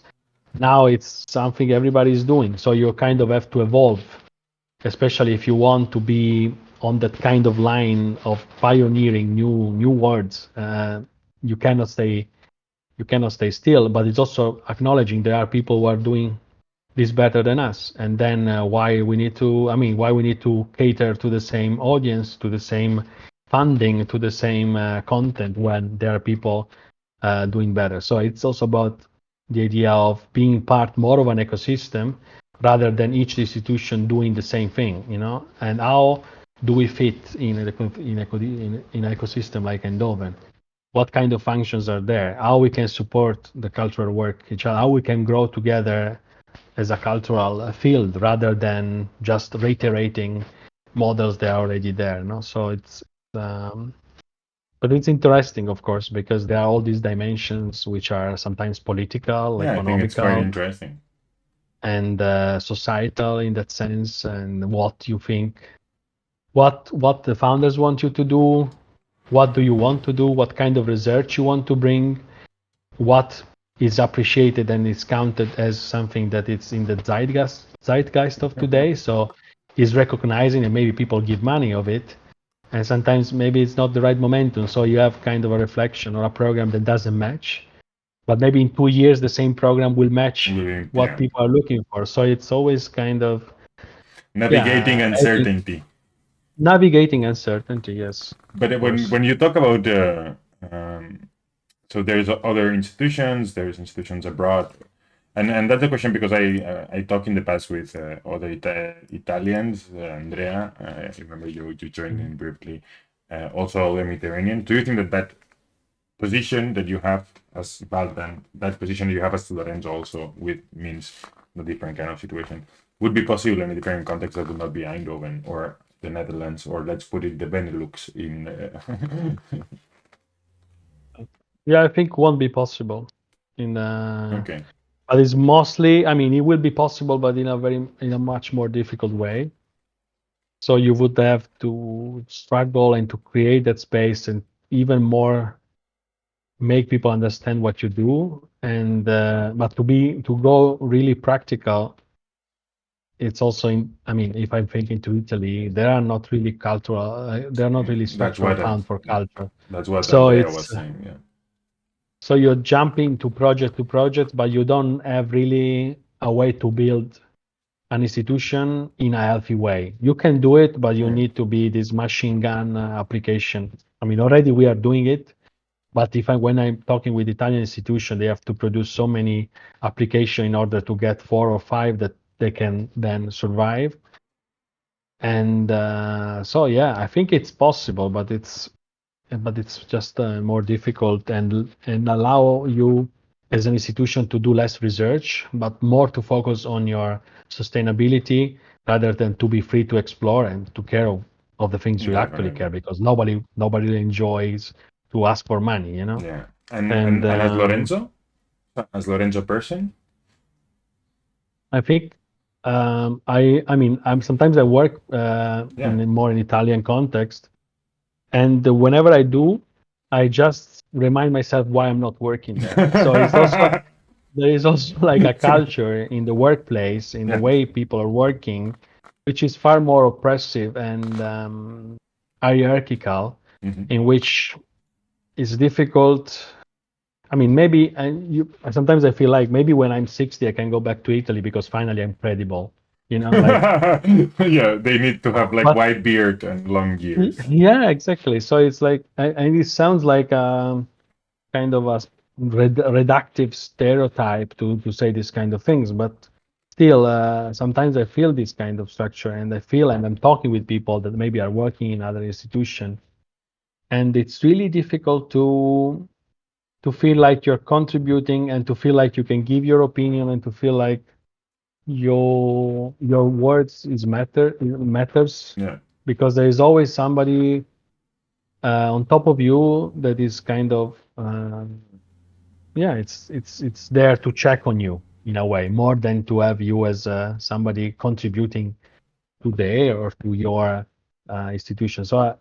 Now it's something everybody is doing. So you kind of have to evolve, especially if you want to be on that kind of line of pioneering new words. You cannot stay still. But it's also acknowledging there are people who are doing this better than us, and then why we need to cater to the same audience, to the same funding, to the same content when there are people doing better. So it's also about the idea of being part more of an ecosystem rather than each institution doing the same thing, and how do we fit in an ecosystem like Eindhoven? What kind of functions are there? How we can support the cultural work each other? How we can grow together as a cultural field rather than just reiterating models that are already there. No? So but it's interesting, of course, because there are all these dimensions which are sometimes political, I think it's quite economical, interesting. and societal in that sense, and what you think, what the founders want you to do, what do you want to do, what kind of research you want to bring, what is appreciated and is counted as something that it's in the zeitgeist of today. So is recognizing, and maybe people give money of it, and sometimes maybe it's not the right momentum. So you have kind of a reflection or a program that doesn't match, but maybe in 2 years the same program will match what people are looking for. So it's always kind of navigating uncertainty. Navigating uncertainty, yes. But when you talk about so there's other institutions, there's institutions abroad, and that's a question because I talked in the past with other Italians, Andrea. I remember you joined in briefly. Also Mediterranean. Do you think that position that you have as Baltan, that position you have as Lorenzo also with means a different kind of situation, would be possible in a different context that would not be Eindhoven or the Netherlands, or let's put it the Benelux in Yeah, I think won't be possible in okay. but it's mostly, it will be possible, but in a much more difficult way. So you would have to struggle and to create that space and even more make people understand what you do. And but to go really practical, it's also I mean, if I'm thinking to Italy, there are not really there are not really That's structural what fund for yeah, culture. that's what So Andrea it's was saying. Yeah. so you're jumping to project, but you don't have really a way to build an institution in a healthy way. You can do it, but you Yeah. need to be this machine gun application. I mean, already we are doing it, but when I'm talking with Italian institution, they have to produce so many application in order to get 4 or 5 that they can then survive. And so yeah, I think it's possible, but it's just more difficult and allow you as an institution to do less research, but more to focus on your sustainability rather than to be free to explore and to care of the things you actually Definitely. care, because nobody enjoys to ask for money, you know. Yeah. And And and, and as Lorenzo person. I think I mean sometimes I work Yeah. more in Italian context, and whenever I do, I just remind myself why I'm not working there. So it's also there is also like a culture in the workplace, in the Yeah. way people are working, which is far more oppressive and hierarchical, Mhm. in which it's difficult. I mean, maybe sometimes I feel like maybe when I'm 60, I can go back to Italy because finally I'm credible, you know, like, Yeah, they need to have like but white beard and long ears. yeah, exactly. So it's like, and it sounds like kind of a reductive stereotype to say these kind of things, but still, sometimes I feel this kind of structure, and I feel, and I'm talking with people that maybe are working in other institution, and it's really difficult to feel like you're contributing and to feel like you can give your opinion and to feel like your words matters, Yeah. because there is always somebody on top of you that is kind of yeah, it's there to check on you in a way, more than to have you as somebody contributing to the air or to your institution. So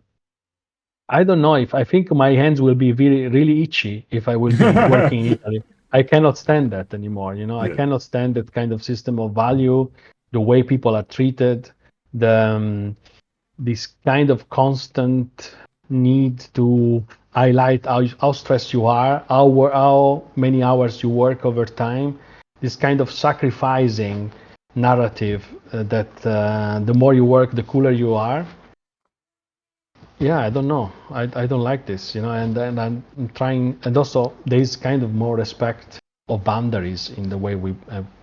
I don't know, if I think my hands will be really itchy if I will be working in Italy. I cannot stand that anymore. You know, I Yeah. cannot stand that kind of system of value, the way people are treated, the this kind of constant need to highlight how stressed you are, how many hours you work over time, this kind of sacrificing narrative that the more you work, the cooler you are. Yeah, I don't know. I don't like this, you know, and I'm trying, and also there is kind of more respect of boundaries in the way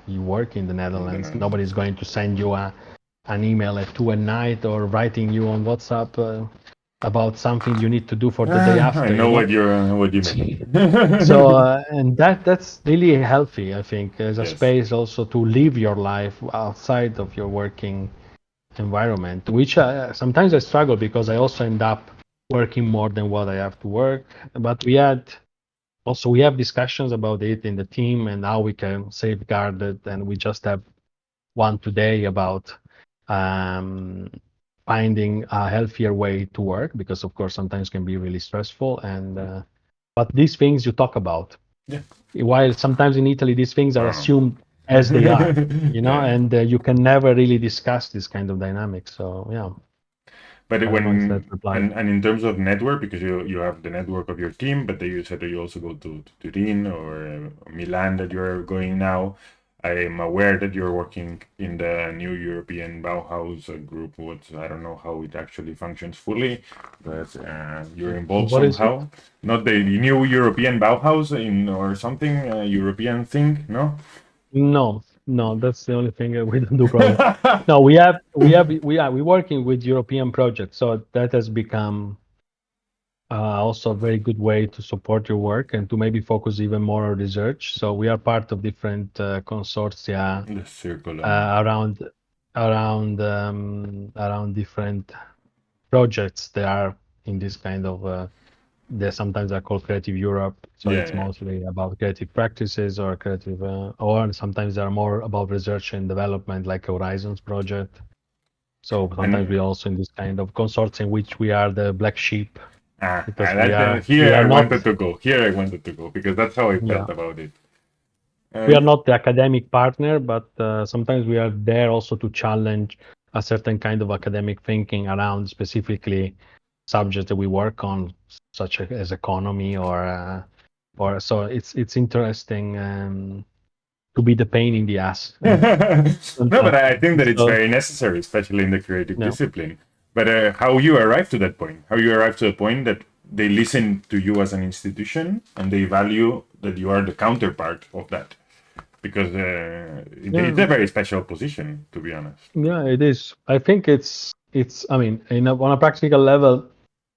you work in the In the Netherlands. Nobody's Netherlands. going to send you an email at 2 at night or writing you on WhatsApp about something you need to do for the day I after, you know know. what you mean. So and that's really healthy, I think, as a Yes. space also to live your life outside of your working environment, which sometimes I struggle because I also end up working more than what I have to work. But we have discussions about it in the team and how we can safeguard it. And we just have one today about um, finding a healthier way to work, because of course sometimes can be really stressful. And but these things you talk about, Yeah. while sometimes in Italy these things I are don't assumed as they are, you know, Yeah. and you can never really discuss this kind of dynamics. So yeah, But I don't know if that when replies. and in terms of network, because you have the network of your team, but then you said that you also go to Turin or Milan that you're going now. I am aware that you're working in the new European Bauhaus group. Which I don't know how it actually functions fully, but you're involved What is it? somehow. Not the new European Bauhaus in or something European thing, no? No, no, that's the only thing we don't do probably. No, we're working with European projects, so that has become also a very good way to support your work and to maybe focus even more on research. So we are part of different consortia The circle. around around different projects that are in this kind of they sometimes are called Creative Europe. So Yeah, it's yeah. mostly about creative practices or or sometimes they are more about research and development, like Horizons project. So sometimes we also in this kind of consortium, which we are the black sheep because we here I are not. wanted to go. Here I wanted to go because that's how I Yeah. felt about it. We are not the academic partner, but sometimes we are there also to challenge a certain kind of academic thinking around specifically subjects that we work on, such as economy or so. It's interesting to be the pain in the ass. No, but I think that it's So very necessary, especially in the creative yeah. discipline. But how you arrive to that point? How you arrive to the point that they listen to you as an institution and they value that you are the counterpart of that? Because it's Yeah. a very special position, to be honest. Yeah, it is. I think it's. I mean, on a practical level,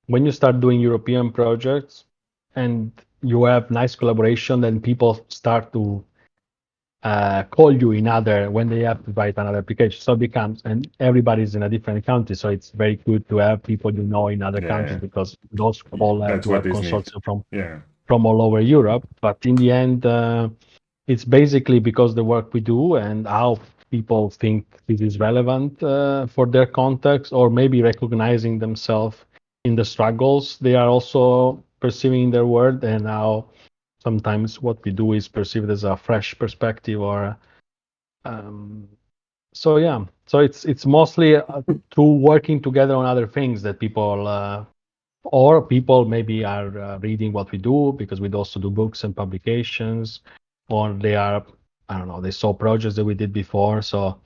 when you start doing European projects and you have nice collaboration, then people start to call you in other when they have to write another application. So it becomes, and everybody's in a different country, so it's very good to have people you know in other countries Yeah, because those all have that's to what have is needed. consortium Yeah, from all over Europe. But in the end, it's basically because the work we do and how people think this is relevant for their context, or maybe recognizing themselves in the struggles they are also perceiving in their work, and how sometimes what we do is perceived as a fresh perspective or um, so yeah. So it's mostly through working together on other things that people or people maybe are reading what we do because we also do books and publications, or they are, I don't know, they saw projects that we did before. So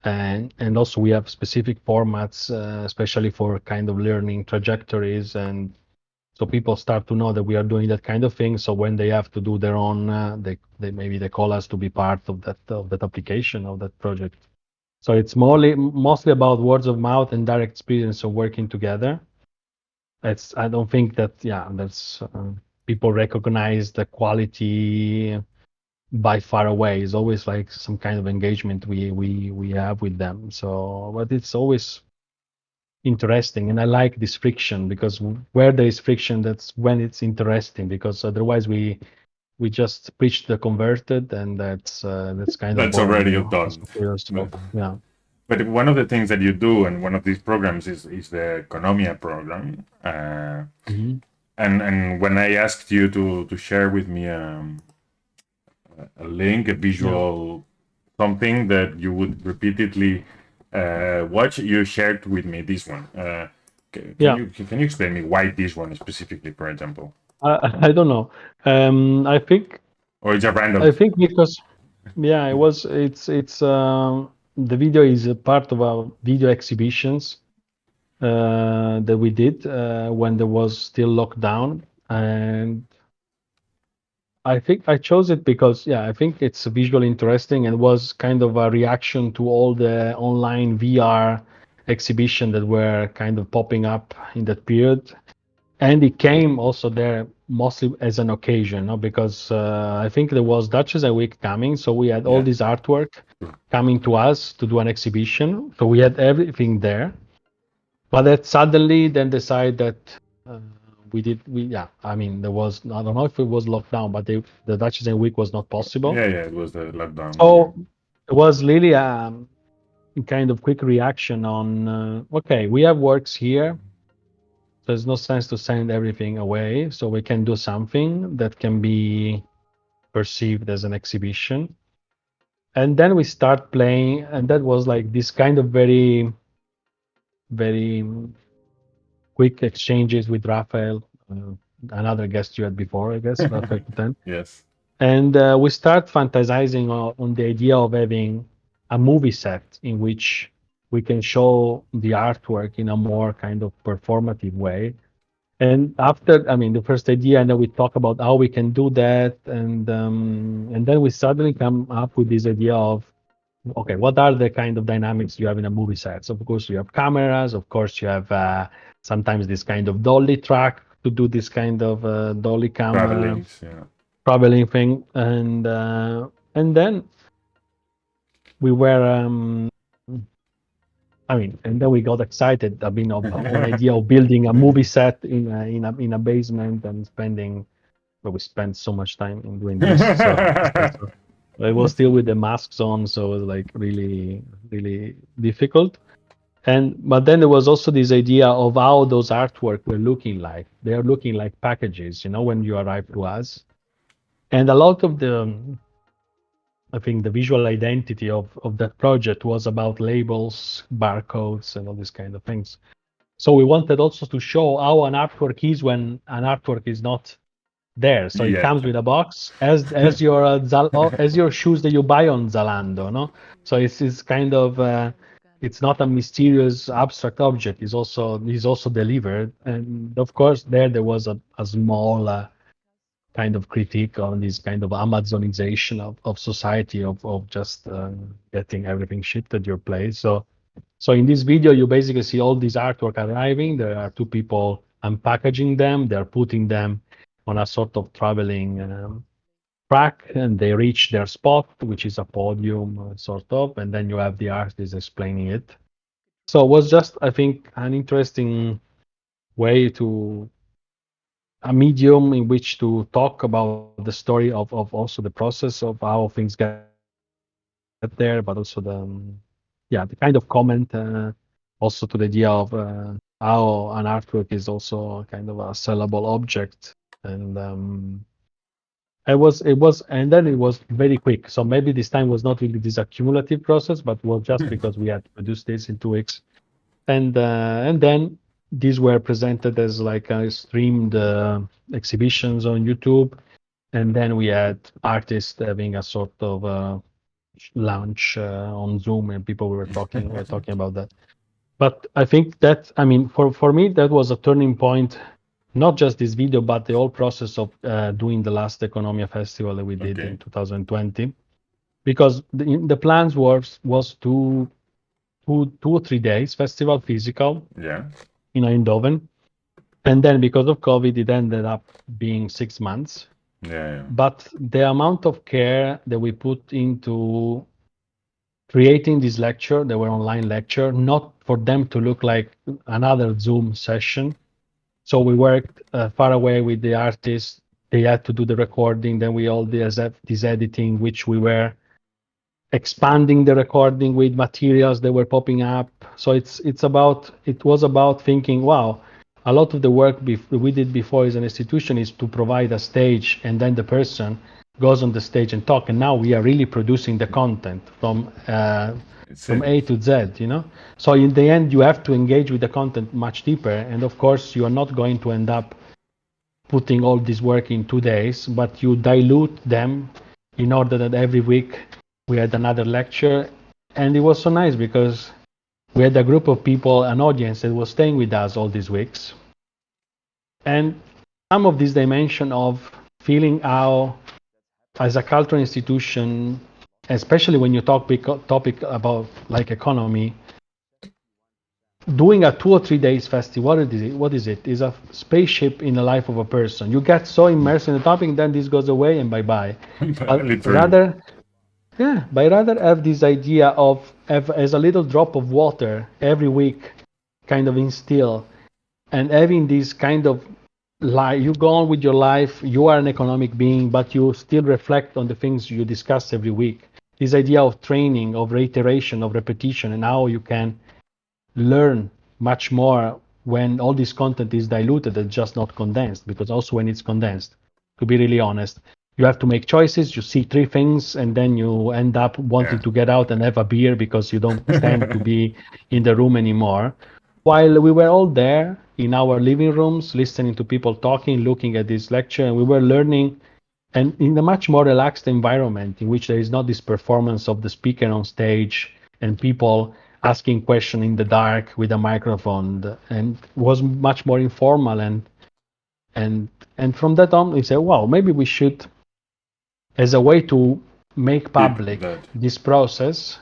and also we have specific formats, especially for kind of learning trajectories, and so people start to know that we are doing that kind of thing. So when they have to do their own, they maybe they call us to be part of that application of that project. So it's mostly about words of mouth and direct experience of working together. I don't think that that's people recognize the quality by far away. It's always like some kind of engagement we have with them. So, but it's always interesting, and I like this friction because where there is friction, that's when it's interesting. Because otherwise we just preach the converted, and that's kind of that's boring, already done. So yeah. But one of the things that you do in one of these programs is the Economia program. Mhm. And when I asked you to share with me a link, a Yeah. visual, something that you would repeatedly watch, you shared with me this one. Yeah. Can you explain me why this one specifically, for example, I don't know. I think or it's a random? I think because yeah, it's the video is a part of our video exhibitions that we did when there was still lockdown, and I think I chose it because yeah, I think it's visually interesting and was kind of a reaction to all the online VR exhibition that were kind of popping up in that period. And it came also there mostly as an occasion, no? Because I think there was Duchess and Week coming, so we had all Yeah. this artwork coming to us to do an exhibition. So we had everything there, but that suddenly then decide that uh, we yeah. I mean, there was I don't know if it was lockdown, but the Duchess and Week was not possible. Yeah, it was the lockdown. Yeah. So it was really kind of quick reaction on okay, we have works here. There's no sense to send everything away, so we can do something that can be perceived as an exhibition. And then we start playing, and that was like this kind of very, very quick exchanges with Raphael, another guest you had before, I guess, Raphael Coutin. Yes. And we start fantasizing on the idea of having a movie set in which we can show the artwork in a more kind of performative way. And after, I mean, the first idea, and then we talk about how we can do that, and then we suddenly come up with this idea of, okay, what are the kind of dynamics you have in a movie set? So of course you have cameras, of course you have sometimes this kind of dolly track to do this kind of dolly cam Travelings. Yeah. traveling thing, and then we were. I mean, and then we got excited. I mean, on idea of building a movie set in a basement and spending. But we spent so much time in doing this, so it was still with the masks on, so it was like really, really difficult. But then there was also this idea of how those artwork were looking like. They are looking like packages, when you arrive to us. And a lot of I think the visual identity of that project was about labels, barcodes, and all these kind of things. So we wanted also to show how an artwork is when an artwork is not there. So it Yeah. comes with a box as your as your shoes that you buy on Zalando, no? So it's kind of it's not a mysterious abstract object. It's also delivered, and of course there was a small kind of critique on this kind of Amazonization of society of just getting everything shipped at your place. So in this video, you basically see all these artwork arriving. There are two people unpackaging them. They're putting them on a sort of traveling track, and they reach their spot, which is a podium, sort of, and then you have the artist explaining it. So it was just, I think, an interesting way a medium in which to talk about the story of also the process of how things get there, but also the kind of comment also to the idea of how an artwork is also kind of a sellable object. And and then it was very quick. So maybe this time was not really this accumulative process, but was just because we had to produce this in 2 weeks. And then these were presented as like streamed exhibitions on YouTube. And then we had artists having a sort of launch on Zoom, and people were talking about that. But I think that, I mean, for me, that was a turning point, not just this video, but the whole process of doing the last Economia Festival that we did in 2020, because the plans was two or 3 days festival physical, Yeah. in Eindhoven, and then because of COVID, it ended up being 6 months. Yeah. But the amount of care that we put into creating this lecture, they were online lecture, not for them to look like another Zoom session. So we worked far away with the artists. They had to do the recording. Then we all did this editing, which we were expanding the recording with materials that were popping up. So it was about thinking, wow, a lot of the work we did before as an institution is to provide a stage, and then the person goes on the stage and talk. And now we are really producing the content from A to Z. So in the end, you have to engage with the content much deeper. And of course, you are not going to end up putting all this work in 2 days, but you dilute them in order that every week we had another lecture. And it was so nice because we had a group of people, an audience that was staying with us all these weeks. And some of this dimension of feeling how, as a cultural institution, especially when you topic about like economy, doing a 2 or 3 days festival, what is it? Is a spaceship in the life of a person. You get so immersed in the topic, then this goes away and bye-bye. But rather have this idea of as a little drop of water every week, kind of instill, and having this kind of life. You go on with your life, you are an economic being, but you still reflect on the things you discuss every week. This idea of training, of reiteration, of repetition, and how you can learn much more when all this content is diluted and just not condensed. Because also when it's condensed, to be really honest, you have to make choices. You see 3 things, and then you end up wanting to get out and have a beer because you don't stand to be in the room anymore. While we were all there in our living rooms, listening to people talking, looking at this lecture, and we were learning, and in a much more relaxed environment in which there is not this performance of the speaker on stage and people asking questions in the dark with a microphone, and was much more informal. And from that on, we said, wow, maybe we should, as a way to make public this process,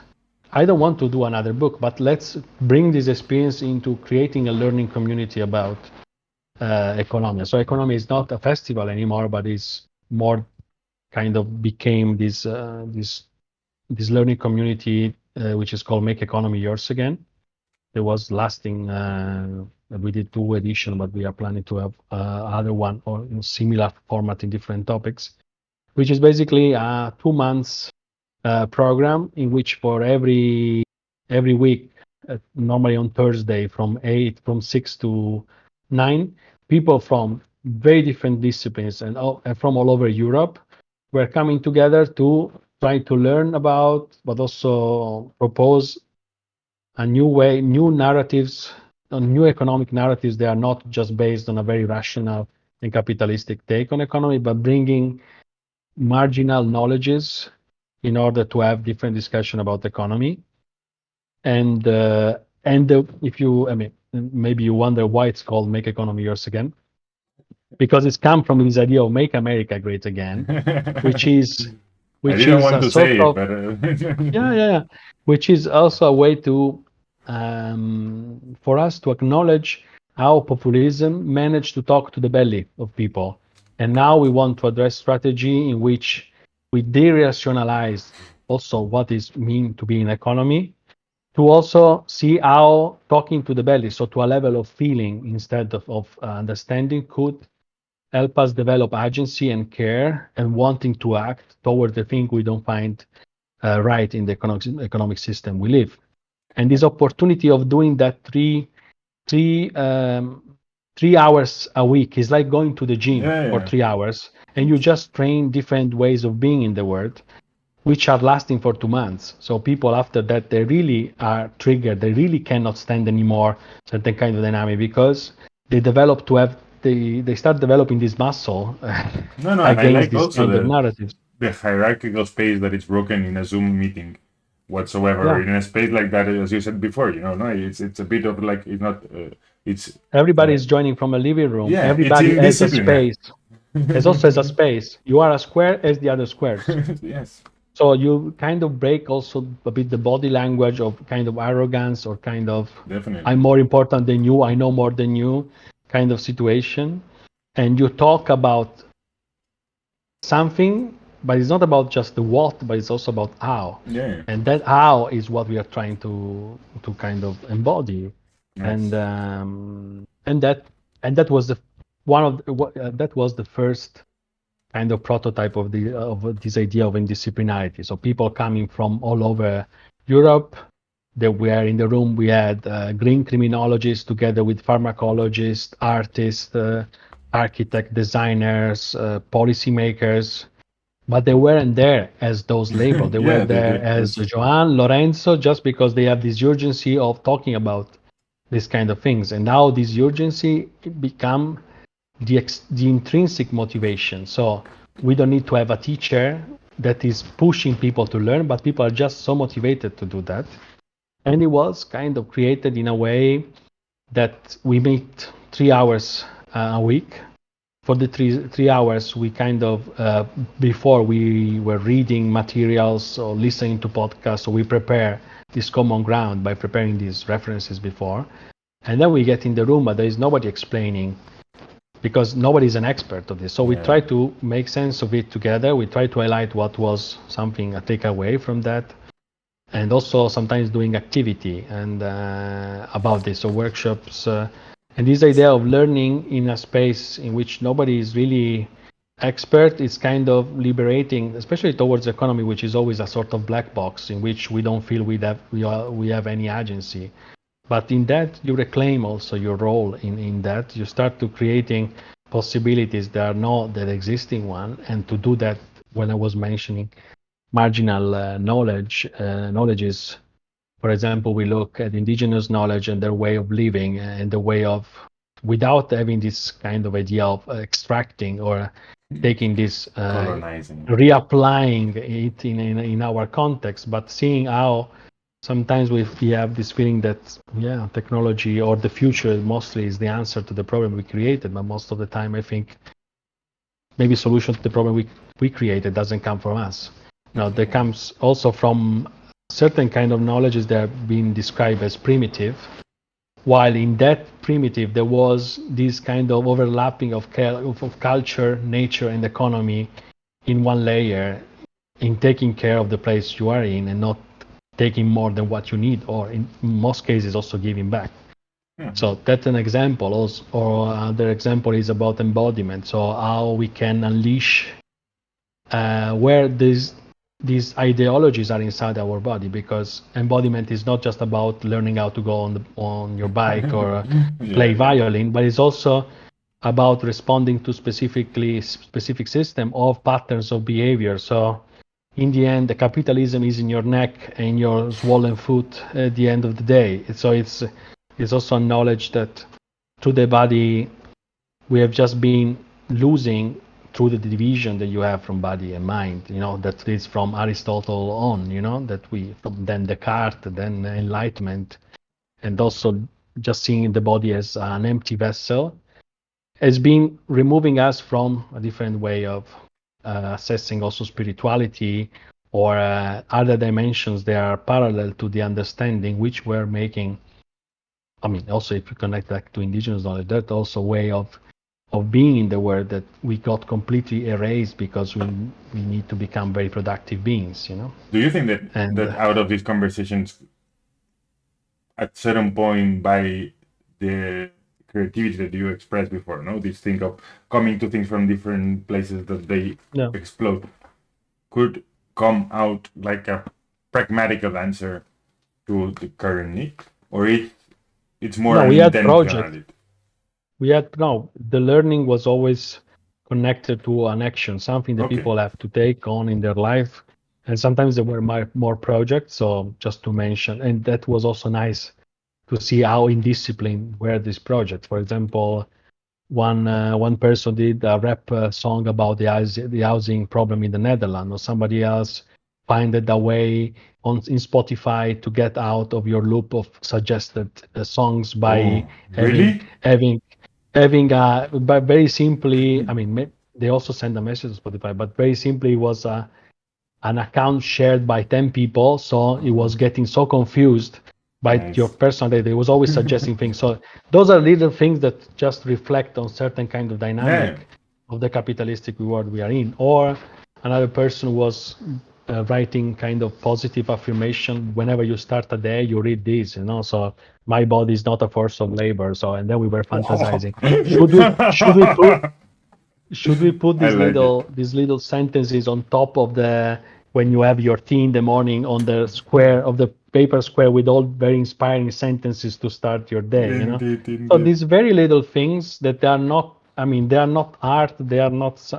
I don't want to do another book, but let's bring this experience into creating a learning community about economy. So economy is not a festival anymore, but is more kind of became this learning community, which is called Make Economy Yours Again. There was lasting, we did 2 editions, but we are planning to have other one or similar format in different topics, which is basically a 2 months program in which for every week normally on Thursday from 6 to 9, people from very different disciplines and from all over Europe were coming together to try to learn about, but also propose a new way, new narratives, new economic narratives. They are not just based on a very rational and capitalistic take on economy, but bringing marginal knowledges in order to have different discussion about economy. And if you, I mean, maybe you wonder why it's called "Make Economy Yours Again," because it's come from this idea of "Make America Great Again," which is I didn't want a to sort say it, of but yeah, which is also a way to for us to acknowledge how populism managed to talk to the belly of people, and now we want to address strategy in which we de-rationalize also what is mean to be in economy, to also see how talking to the belly, so to a level of feeling instead of understanding, could help us develop agency and care and wanting to act toward the thing we don't find right in the economic system we live. And this opportunity of doing that three 3 hours a week is like going to the gym for yeah, 3 hours, and you just train different ways of being in the world, which are lasting for 2 months. So people after that, they really are triggered. They really cannot stand anymore certain kind of dynamic because they develop to have they start developing this muscle no, and I against like this also kind of narratives. the hierarchical space that is broken in a Zoom meeting whatsoever. Yeah, In a space like that, as you said before, no, it's a bit of like it's not it's everybody is joining from a living room. yeah, it's Everybody has a indiscipline. space. As also as a space. You are a square as the other squares. Yes, So you kind of break also a bit the body language of kind of arrogance or kind of definitely. I'm more important than you, I know more than you kind of situation. And you talk about something, but it's not about just the what, but it's also about how. Yeah, And that how is what we are trying to kind of embody. nice. And that was the one of that was the first kind of prototype of this idea of indisciplinarity. So people coming from all over Europe, that were in the room. We had green criminologists together with pharmacologists, artists, architect, designers, policymakers, but they weren't there as those labels. They were Yeah, there as that's Joan, Lorenzo, just because they have this urgency of talking about these kind of things. And now this urgency become the intrinsic motivation. So we don't need to have a teacher that is pushing people to learn, but people are just so motivated to do that. And it was kind of created in a way that we meet 3 hours a week. For the three hours, we kind of before we were reading materials or listening to podcasts, so we prepare this common ground by preparing these references before, and then we get in the room, but there is nobody explaining because nobody is an expert of this. So we Yeah. try to make sense of it together. We try to highlight what was something a takeaway from that, and also sometimes doing activity and about this, so workshops, and this idea of learning in a space in which nobody is really expert is kind of liberating, especially towards economy, which is always a sort of black box in which we don't feel we have any agency. But in that, you reclaim also your role in that. You start to creating possibilities that are not that existing one. And to do that, when I was mentioning marginal knowledges, for example, we look at indigenous knowledge and their way of living and the way of, without having this kind of idea of extracting or taking this, Colonizing. reapplying it in our context, but seeing how sometimes we have this feeling that technology or the future mostly is the answer to the problem we created, but most of the time I think maybe solution to the problem we created doesn't come from us. No, that comes also from certain kind of knowledges that are being described as primitive, while in that primitive there was this kind of overlapping of culture, nature, and economy in one layer, in taking care of the place you are in and not taking more than what you need, or in most cases also giving back. So that's an example. Also, or another example is about embodiment. So how we can unleash where this these ideologies are inside our body, because embodiment is not just about learning how to go on your bike or play violin, but it's also about responding to specific system of patterns of behavior. So in the end, the capitalism is in your neck and your swollen foot at the end of the day. So it's also knowledge that through the body we have just been losing through the division that you have from body and mind, that is from Aristotle on, that we, from then Descartes, then Enlightenment, and also just seeing the body as an empty vessel, has been removing us from a different way of assessing also spirituality or other dimensions that are parallel to the understanding which we're making. I mean, also if you connect that to indigenous knowledge, that's also a way of being in the world that we got completely erased because we need to become very productive beings, Do you think that out of these conversations, at certain point, by the creativity that you expressed before, this thing of coming to things from different places that they explode, could come out like a pragmatical answer to the current need, or it's more an intentionality? The learning was always connected to an action, something that people have to take on in their life. And sometimes there were more projects, so just to mention, and that was also nice to see how in discipline were these projects. For example, one person did a rap song about the housing problem in the Netherlands, or somebody else finded a way in Spotify to get out of your loop of suggested songs by having but very simply, I mean, they also send a message to Spotify, but very simply was an account shared by 10 people, so it was getting so confused by your personal data. It was always suggesting things. So those are little things that just reflect on certain kind of dynamic of the capitalistic world we are in. Or another person was writing kind of positive affirmation. Whenever you start a day, you read this, so my body is not a force of labor. So, and then we were fantasizing. Should we put these little sentences on top of when you have your tea in the morning on the square of the paper square with all very inspiring sentences to start your day, Indeed. So these very little things that they are not art, they are not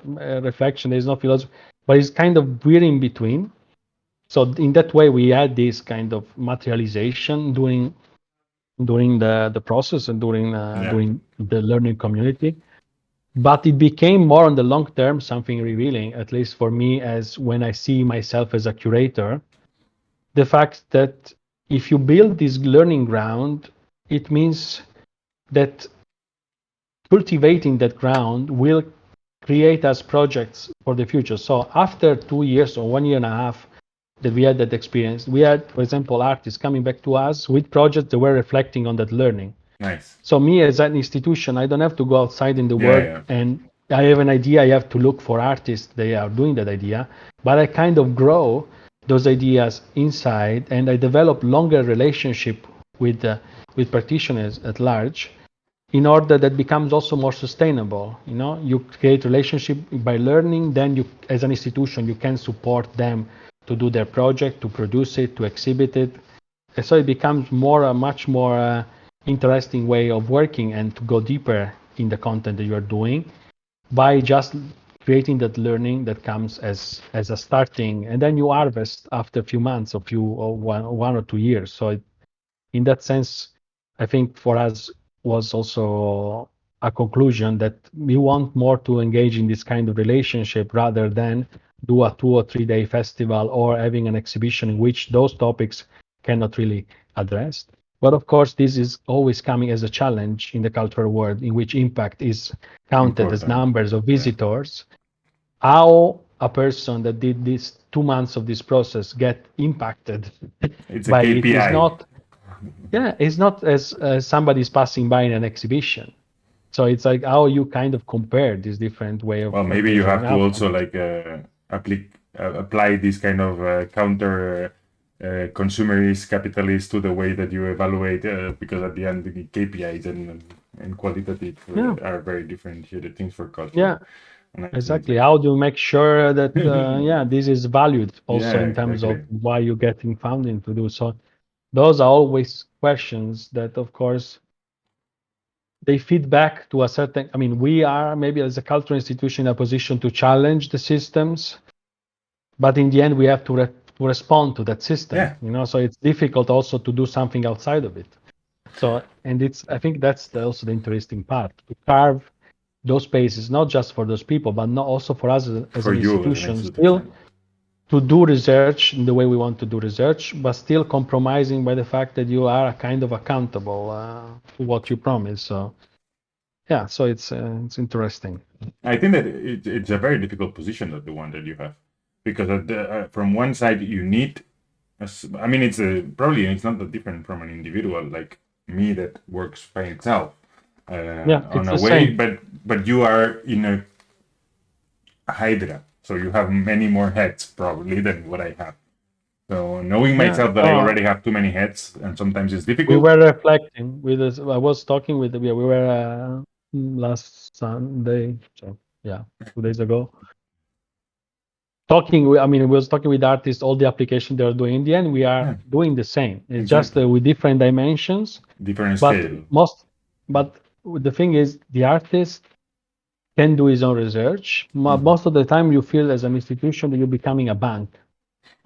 reflection, there's no philosophy, but it's kind of weird in between. So in that way we had this kind of materialization during the process and during the learning community. But it became more on the long term something revealing, at least for me, as when I see myself as a curator, the fact that if you build this learning ground, it means that cultivating that ground will create us projects for the future. So after 2 years or 1 year and a half that we had that experience, we had, for example, artists coming back to us with projects that were reflecting on that learning. Nice. So me as an institution, I don't have to go outside in the world and I have an idea. I have to look for artists. They are doing that idea, but I kind of grow those ideas inside, and I develop longer relationship with practitioners at large, in order that becomes also more sustainable. You create relationship by learning. Then you, as an institution, you can support them to do their project, to produce it, to exhibit it, and so it becomes a much more interesting way of working and to go deeper in the content that you are doing by just creating that learning that comes as a starting, and then you harvest after a few months or one or 2 years. So in that sense, I think for us was also a conclusion that we want more to engage in this kind of relationship rather than do a 2 or 3 day festival or having an exhibition in which those topics cannot really address. But of course, this is always coming as a challenge in the cultural world, in which impact is counted as numbers of visitors. How a person that did this 2 months of this process get impacted by it is not as somebody's passing by in an exhibition. So it's like how you kind of compare this different way of. Well, maybe you have to also like apply this kind of counter consumerist capitalist to the way that you evaluate, because at the end the KPIs and qualitative are very differentiated things for culture. Exactly. How do you make sure that this is valued also in terms of why you're getting funding to do so? Those are always questions that, of course, they feed back to a certain. I mean, we are maybe as a cultural institution in a position to challenge the systems, but in the end, we have to respond to that system. So it's difficult also to do something outside of it. So, and I think that's also the interesting part, to carve those spaces, not just for those people, but not also for us as an institution, still to do research in the way we want to do research, but still compromising by the fact that you are kind of accountable to what you promise. So, yeah, so it's interesting. I think that it's a very difficult position, that the one that you have, because from one side you need, I mean, it's probably it's not that different from an individual like me that works by itself on a way, but you are in a hydra, so you have many more heads probably than what I have. So knowing myself that I already have too many heads, and sometimes it's difficult. We were reflecting with this. I was talking with we were last Sunday, so 2 days ago. We was talking with artists, all the applications they're doing. In the end, we are doing the same. It's just with different dimensions, different scale. But the thing is, the artist can do his own research. Most of the time, you feel as an institution that you're becoming a bank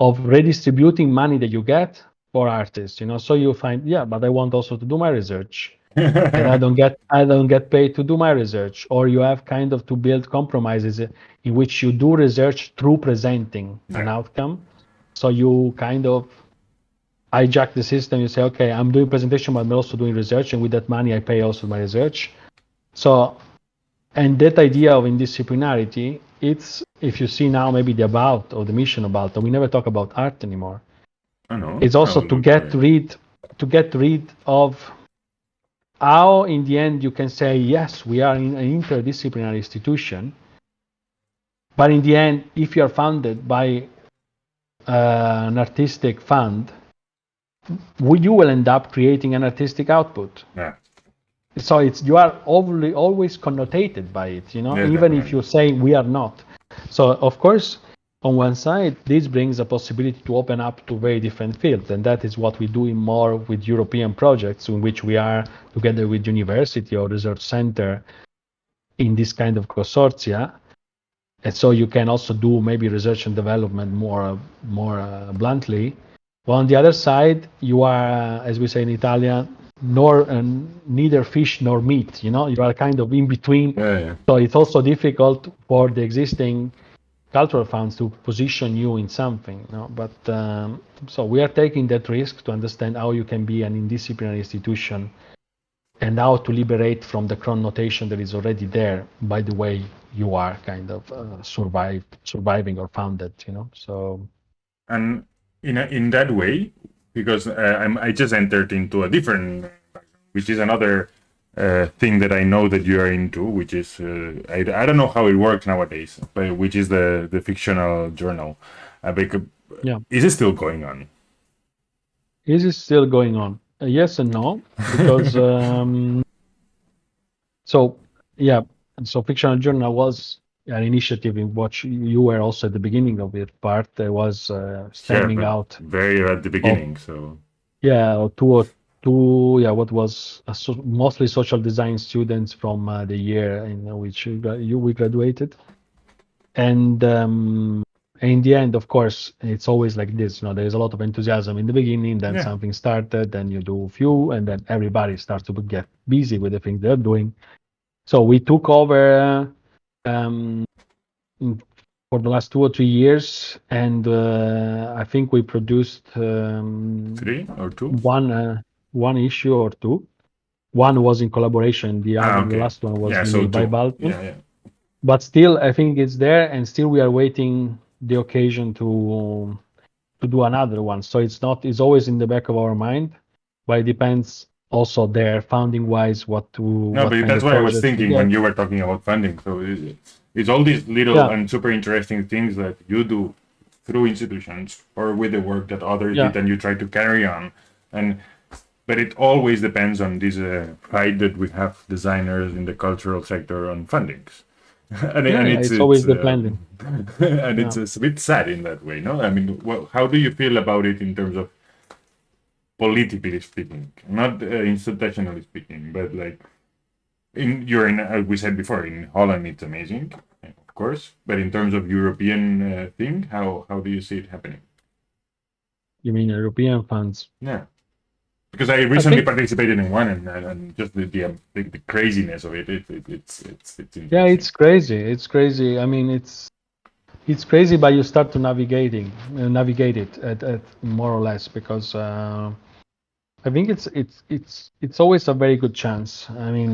of redistributing money that you get for artists. So you find, but I want also to do my research. And I don't get paid to do my research, or you have kind of to build compromises in which you do research through presenting an outcome. So you kind of hijack the system. You say, okay, I'm doing presentation, but I'm also doing research, and with that money I pay also my research. So, and that idea of interdisciplinarity, it's, if you see now maybe the about or the mission about, we never talk about art anymore. I know. It's also to get rid of how, in the end, you can say, yes, we are in an interdisciplinary institution, but in the end, if you are funded by an artistic fund, you will end up creating an artistic output. Yeah. So you are always connotated by it, even if you say we are not. So, of course, on one side, this brings a possibility to open up to very different fields, and that is what we do more with European projects, in which we are together with university or research center in this kind of consortia. And so you can also do maybe research and development more bluntly. Well, on the other side, you are, as we say in Italian, neither fish nor meat. You are kind of in between. So it's also difficult for the existing cultural funds to position you in something. But so we are taking that risk to understand how you can be an interdisciplinary institution and how to liberate from the connotation that is already there by the way you are kind of surviving or founded. So. And in that way, because I just entered into a different, which is another thing that I know that you are into, which is I don't know how it works nowadays, but which is the fictional journal. Is it still going on? Is it still going on? Yes and no, because so fictional journal was an initiative in which you were also at the beginning of it. Part was standing out very at the beginning. What was mostly social design students from the year in which we graduated, and in the end, of course, it's always like this. There's a lot of enthusiasm in the beginning, then something started, then you do a few, and then everybody starts to get busy with the things they're doing. So we took over for the last 2 or 3 years, and I think we produced 3 or 2? One issue or 2. One was in collaboration. The last one was made by Balton. But still, I think it's there, and still we are waiting the occasion to do another one. So it's always in the back of our mind, but it depends also there funding wise but that's what I was thinking when you were talking about funding. So it's all these little and super interesting things that you do through institutions or with the work that others did, and you try to carry on. But it always depends on this fight that we have designers in the cultural sector on fundings. and it's always depending. and it's a bit sad in that way, no? I mean, how do you feel about it in terms of politically speaking, not institutionally speaking, but like you're in, as we said before, in Holland, it's amazing, of course, but in terms of European thing, how do you see it happening? You mean European funds? Yeah. Because I recently participated in one, and just the craziness of it's interesting. Yeah, it's crazy. It's crazy. I mean, it's crazy, but you start to navigate it at more or less, because I think it's always a very good chance. I mean,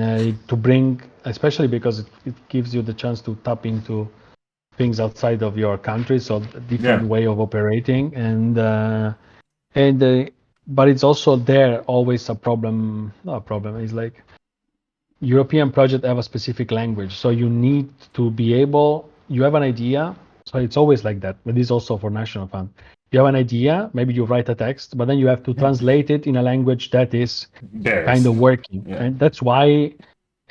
to bring, especially because it gives you the chance to tap into things outside of your country, so a different way of operating, but it's also there always a problem. Not a problem. It's like European projects have a specific language, so you need to be able. You have an idea, so it's always like that. But this is also for national fund. You have an idea, maybe you write a text, but then you have to translate it in a language that is kind of working, and that's why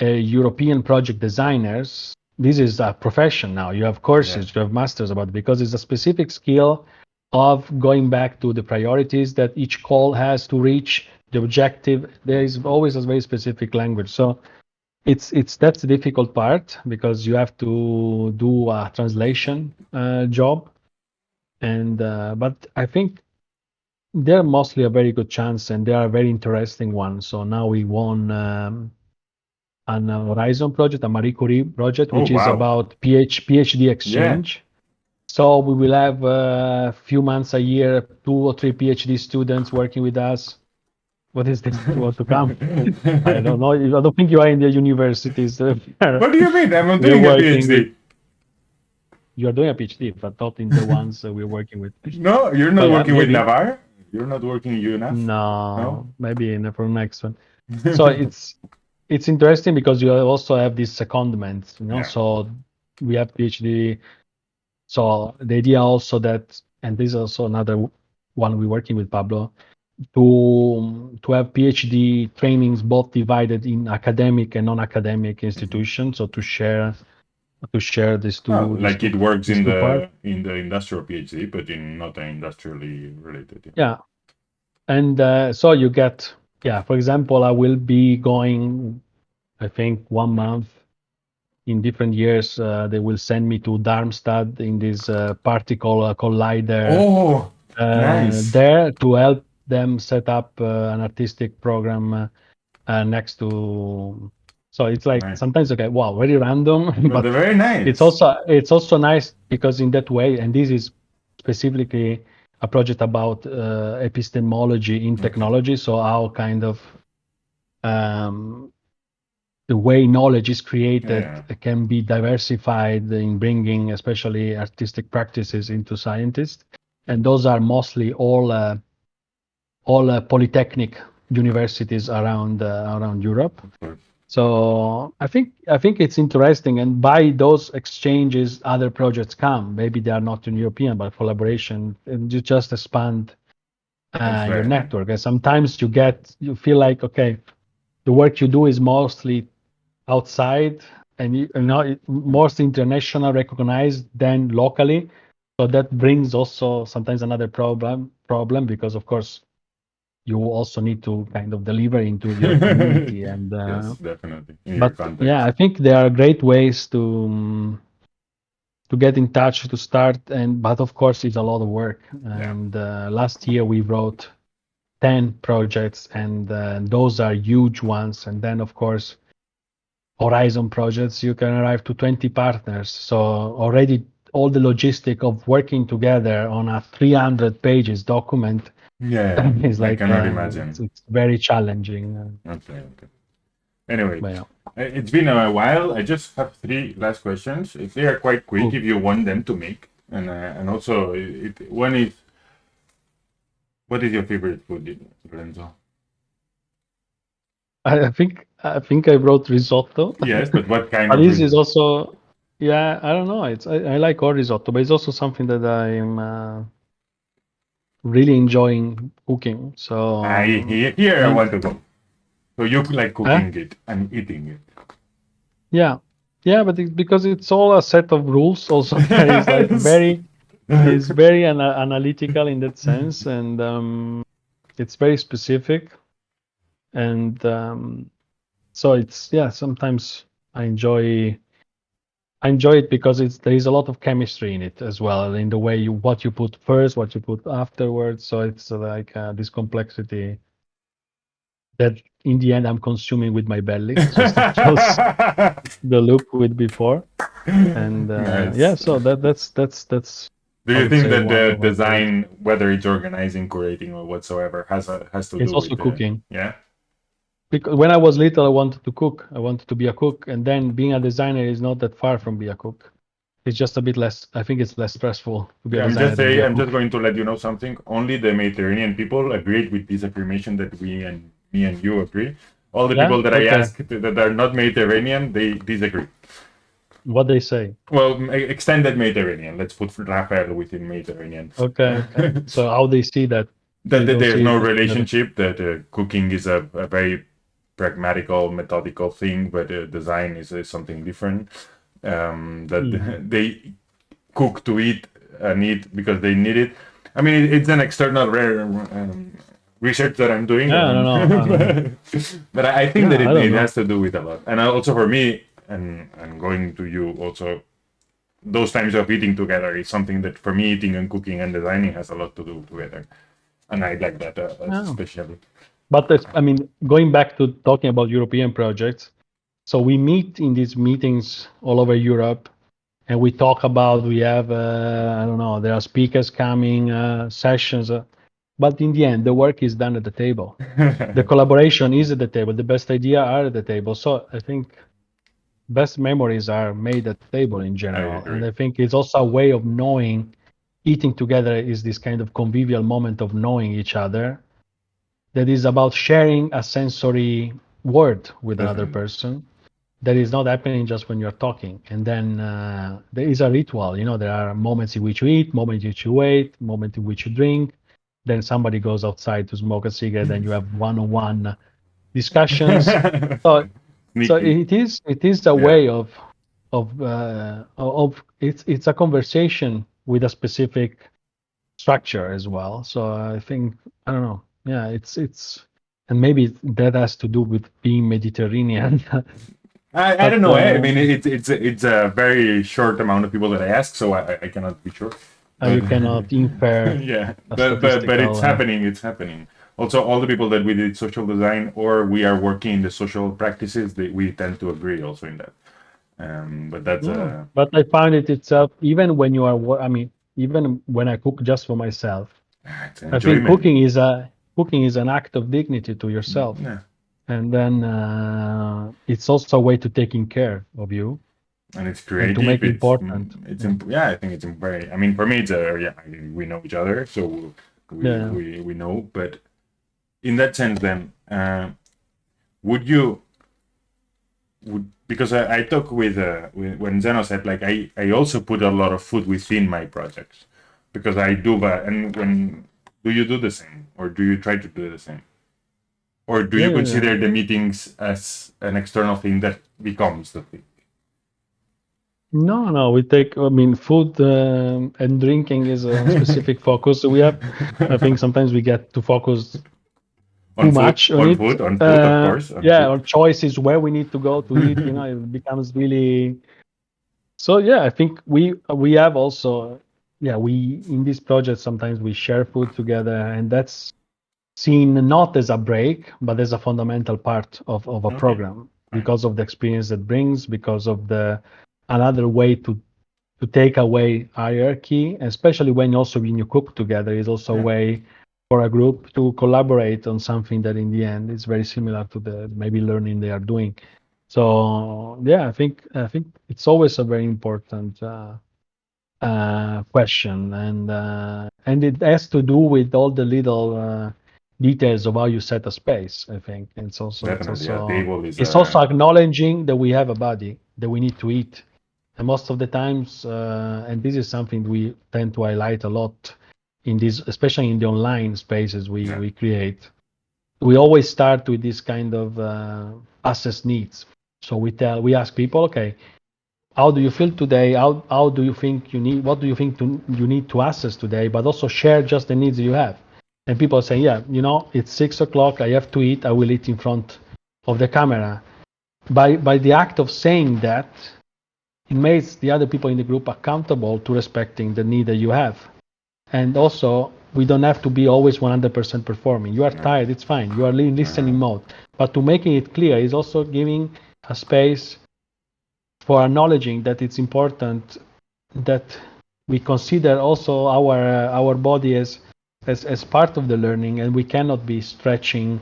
European project designers. This is a profession now. You have courses, you have masters about it, because it's a specific skill of going back to the priorities that each call has to reach, the objective. There is always a very specific language. So that's the difficult part, because you have to do a translation job. And but I think they're mostly a very good chance, and they are a very interesting one. So now we won an Horizon project, a Marie Curie project, which is about PhD exchange. So we will have a few months a year, 2 or 3 PhD students working with us. What is this? What to come? I don't know. I don't think you are in the universities. What do you mean? I'm doing a PhD. You are doing a PhD, but not in the ones we're working with. No, you're not working with Navarre? You're not working in UNAF? No, maybe for the next one. So it's interesting because you also have these secondments, you know. So we have PhD. So the idea also that, and this is also another one we're working with Pablo, to have PhD trainings both divided in academic and non-academic institutions. So to share these two. Like it works in the industrial PhD, but in not industrially related. Yeah, and so you get, for example, I will be going, I think 1 month in different years. They will send me to Darmstadt in this particle collider. Oh, nice. There to help them set up an artistic program next to. So it's like sometimes wow, very random, but very nice. It's also nice because in that way, and this is specifically a project about epistemology in technology. So how kind of the way knowledge is created can be diversified in bringing especially artistic practices into scientists, and those are mostly all polytechnic universities around Europe. So I think it's interesting, and by those exchanges, other projects come. Maybe they are not in European, but collaboration, and you just expand your network. And sometimes you feel like, okay, the work you do is mostly outside, and you know, most international recognized than locally. So that brings also sometimes another problem because of course you also need to kind of deliver into your community. And yes, definitely. But I think there are great ways to get in touch, to start, but of course it's a lot of work. And last year we wrote 10 projects, and those are huge ones. And then of course Horizon projects, you can arrive to 20 partners. So already all the logistic of working together on a 300 pages document is like, I cannot imagine. It's very challenging. Okay. Anyway, it's been a while. I just have 3 last questions. If they are quite quick, if you want them to make, and also one is, what is your favorite food, Lorenzo? I think I wrote risotto. Yes, but what kind of? This is also, I don't know. I like all risotto, but it's also something that I'm really enjoying cooking. So here I want to go. So you like cooking it and eating it. Yeah, Yeah, but because it's all a set of rules also that is like very is very analytical in that sense, and it's very specific, and so it's sometimes I enjoy it because there is a lot of chemistry in it as well, in the way what you put first, what you put afterwards. So it's like this complexity that in the end I'm consuming with my belly, just to close the loop with before. And Nice. so that's Do I you would think say that one the of my favorites. design, whether it's organizing, curating, or whatsoever, has to It's do also with the cooking. yeah? Because when I was little, I wanted to cook. I wanted to be a cook, and then being a designer is not that far from be a cook. It's just a bit less. I think it's less stressful to be a I'm designer just than be saying. a I'm just cook. going to let you know something. Only the Mediterranean people agreed with this affirmation that me and you agree. All the Yeah. people that I Okay. asked that are not Mediterranean, they disagree. What they say. Well, extended Mediterranean. Let's put Rafael within Mediterranean. Okay. Okay. So how they see that? They That don't there's see no it as another. relationship. That cooking is a very pragmatical, methodical thing, but design is something different. That Mhm. they cook to eat and eat because they need it. I mean, it's an external research that I'm doing, Yeah. I don't know. I don't know. but I think that Yeah. I don't it know. has to do with a lot. And also for me, and going to you also, those times of eating together is something that for me, eating and cooking and designing has a lot to do together, and I like that Yeah. especially. But I mean, going back to talking about European projects, so we meet in these meetings all over Europe, and we talk about we have I don't know, there are speakers coming, sessions, but in the end, the work is done at the table. The collaboration is at the table. The best idea are at the table. So I think best memories are made at the table in I general, and agree. I think it's also a way of knowing. Eating together is this kind of convivial moment of knowing each other that is about sharing a sensory word with another Definitely. person that is not happening just when you're talking. And then there is a ritual. There are moments in which you eat, moments in which you wait, moments in which you drink. Then somebody goes outside to smoke a cigarette, and you have one-on-one discussions. So, so Sneaky. it is a Yeah. way of it's a conversation with a specific structure as well. So I think I don't know. Yeah, it's and maybe that has to do with being Mediterranean. I don't But know. I mean, it's a very short amount of people that I ask, so I cannot be sure. But you cannot infer yeah, a but it's statistical. happening. It's happening. Also, all the people that we did social design or we are working in the social practices, we tend to agree also in that. But that's Yeah, but I find it itself even when you are. I mean, even when I cook just for myself, it's I think enjoyment. cooking is an act of dignity to yourself, Yeah, and then it's also a way to taking care of you and it's and to creative. make important. Yeah. Yeah. I think it's very. I mean, for me, it's a yeah. We know each other, so Yeah. we know. But in that sense, then, would you would because I talk with when Zeno said like I also put a lot of food within my projects because I do that. And when do you do the same, or do you try to do the same, or do Yeah, you yeah, yeah. consider the meetings as an external thing that becomes the thing? No, no, we take, I mean, food and drinking is a specific focus. So we have, I think sometimes we get to focus too much on it. On food, of course, on Yeah, food. our choices where we need to go to eat, it becomes really. So yeah, I think we have also, yeah, we in this project sometimes we share food together, and that's seen not as a break, but as a fundamental part of a Okay, program fine. because of the experience that brings, because of the another way to take away hierarchy, especially when you cook together, is also a Yeah, way for a group to collaborate on something that in the end is very similar to the maybe learning they are doing. So yeah, I think it's always a very important question, and it has to do with all the little details of how you set a space. I think definitely. Yeah, table is it's also acknowledging that we have a body that we need to eat, and most of the times, and this is something we tend to highlight a lot in this, especially in the online spaces yeah. we create. We always start with this kind of assess needs. So we ask people, okay, how do you feel today? How do you think you need? What do you think you need to access today? But also share just the needs you have. And people say, yeah, it's 6 o'clock. I have to eat. I will eat in front of the camera. By the act of saying that, it makes the other people in the group accountable to respecting the need that you have. And also, we don't have to be always 100% performing. You are tired, it's fine. You are in listening mode. But to making it clear is also giving a space for acknowledging that it's important that we consider also our body as part of the learning, and we cannot be stretching.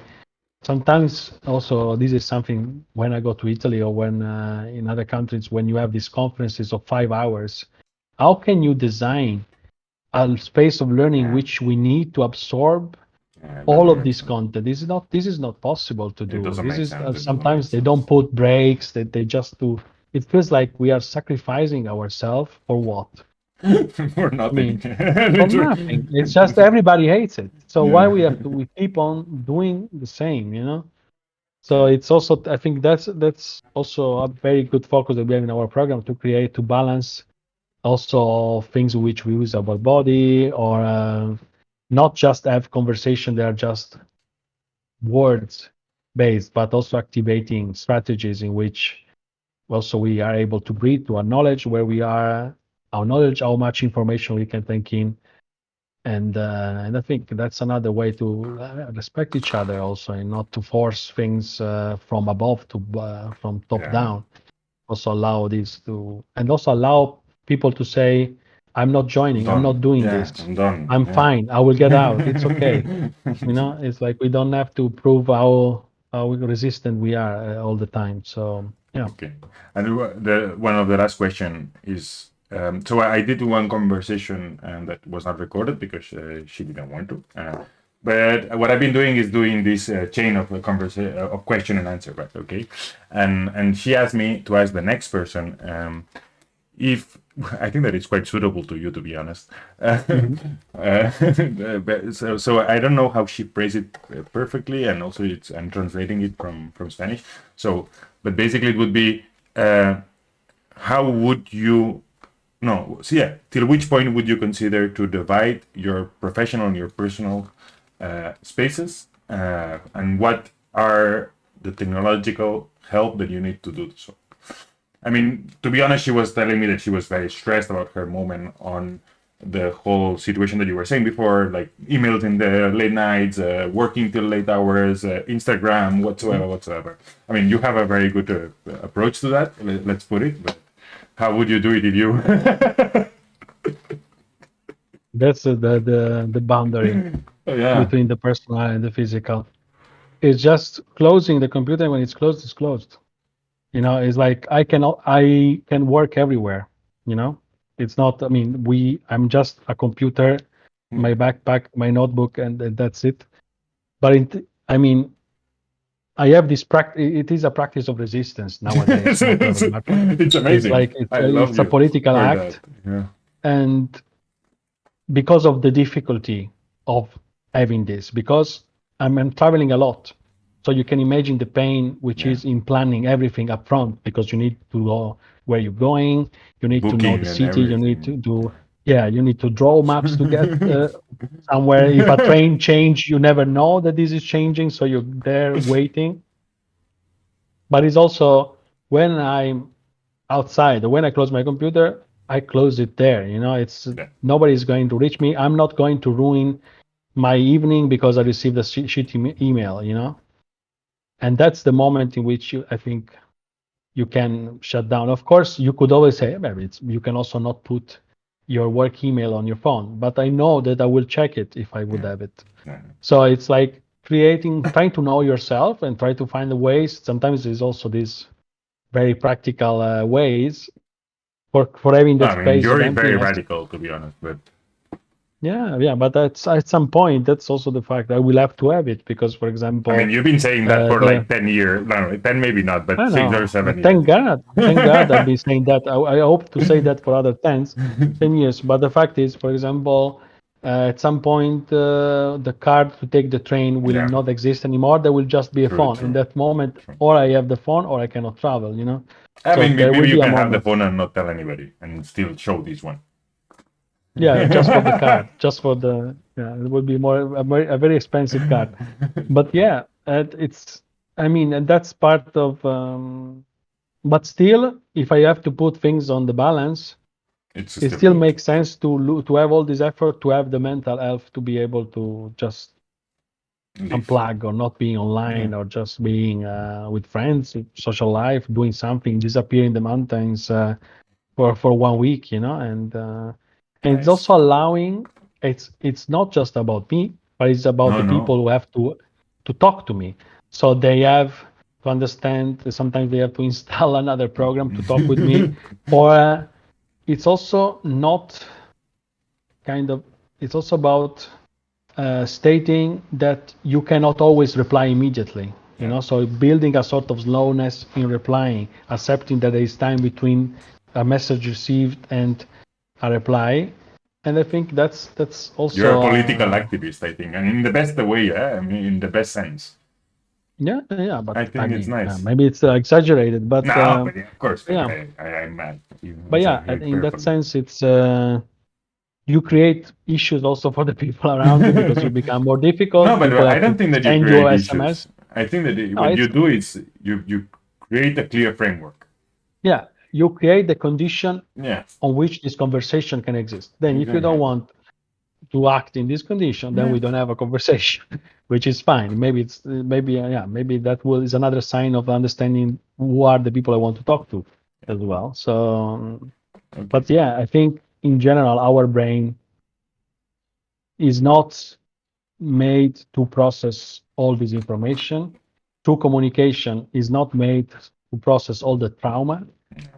Sometimes also this is something when I go to Italy or when in other countries, when you have these conferences of 5 hours, how can you design a space of learning which we need to absorb all of this content? This is not possible to do. This is sometimes they don't put breaks, that they just do. It feels like we are sacrificing ourselves for what? For nothing. For nothing. It's just everybody hates it. So why we keep on doing the same, So it's also, I think that's also a very good focus that we have in our program to balance also things which we use our body, or not just have conversation that are just words based, but also activating strategies in which also we are able to breathe, to acknowledge where we are, our knowledge, how much information we can take in. And I think that's another way to respect each other also, and not to force things from above to from top down. Also allow this to, and also allow people to say, I'm not joining, I'm not doing this, I'm done. I'm fine, I will get out, it's okay. It's like we don't have to prove how resistant we are all the time. So yeah. Okay. And one of the last question is, so I did one conversation that was not recorded because she didn't want to. But what I've been doing is doing this chain of conversation of question and answer, right? Okay. And she asked me to ask the next person if I think that it's quite suitable to you, to be honest. So I don't know how she phrased it perfectly, and also I'm translating it from Spanish. So, but basically it would be, how would you? No, so yeah. Till which point would you consider to divide your professional and your personal spaces, and what are the technological help that you need to do so? I mean, to be honest, she was telling me that she was very stressed about her moment on the whole situation that you were saying before, like emails in the late nights, working till late hours, Instagram, whatsoever. I mean, you have a very good approach to that, let's put it, but how would you do it if you... That's the boundary between the personal and the physical. It's just closing the computer. When it's closed, it's closed. It's like I can work everywhere. It's not. I mean, I'm just a computer, my backpack, my notebook, and that's it. But I have this practice. It is a practice of resistance nowadays. It's amazing. It's like it's a political act, and because of the difficulty of having this, because I'm traveling a lot. So you can imagine the pain which is in planning everything up front, because you need to know where you're going, you need to know the city, you need to do, you need to draw maps to get somewhere. If a train change, you never know that this is changing, so you're there waiting. But it's also when I'm outside, or when I close my computer, I close it there. It's nobody's going to reach me. I'm not going to ruin my evening because I received a shitty email, And that's the moment in which I think you can shut down. Of course, you could always say, you can also not put your work email on your phone, but I know that I will check it if I would have it. So it's like trying to know yourself and try to find the ways. Sometimes there's also these very practical ways for having that space. You're very radical, to be honest, but... Yeah, but that's at some point. That's also the fact that I will have to have it, because, for example, you've been saying that for like 10 years. No, 10 maybe not, but 6 or 7 years. Thank God I've been saying that. I hope to say that for other 10 years. But the fact is, for example, At some point, the card to take the train will Yeah. not exist anymore. There will just be a True, phone. In true, that moment, true. or I have the phone, or I cannot travel. I So mean, there will maybe you be a can have the moment. phone and not tell anybody and still show this one. Yeah, just for the card, just for the yeah, it would be a very expensive card. But yeah, it's I mean, and that's part of. But still, if I have to put things on the balance, It's it still still good. makes sense to have all this effort to have the mental health to be able to just Live. unplug or not being Yeah. online or just being with friends, social life, doing something, disappear in the mountains for 1 week, and it's Nice. also allowing. It's not just about me, but it's about No, the people no. who have to talk to me. So they have to understand. Sometimes they have to install another program to talk with me, or it's also not kind of. It's also about stating that you cannot always reply immediately. Yeah. So building a sort of slowness in replying, accepting that there is time between a message received and a reply, and I think that's You're a also political activist, I think, and in the best way, yeah. I mean, in the best sense. yeah. But I I think it's mean, nice. maybe it's exaggerated, but No, but yeah, of course, yeah, I'm mad. but It's a yeah, very in fair that follow. sense, it's. You create issues also for the people around you because you become more No, difficult. but People I have to don't think that you send you create SMS. issues. I think that No, what you it's do is you create a clear framework. yeah. You create the condition Yeah, on which this conversation can exist. Then, if you don't exactly. want to act in this condition, then Yeah, we don't have a conversation, which is fine. Maybe that will is another sign of understanding who are the people I want to talk to as well. So, okay. but yeah, I think in general our brain is not made to process all this information. True communication is not made to process all the trauma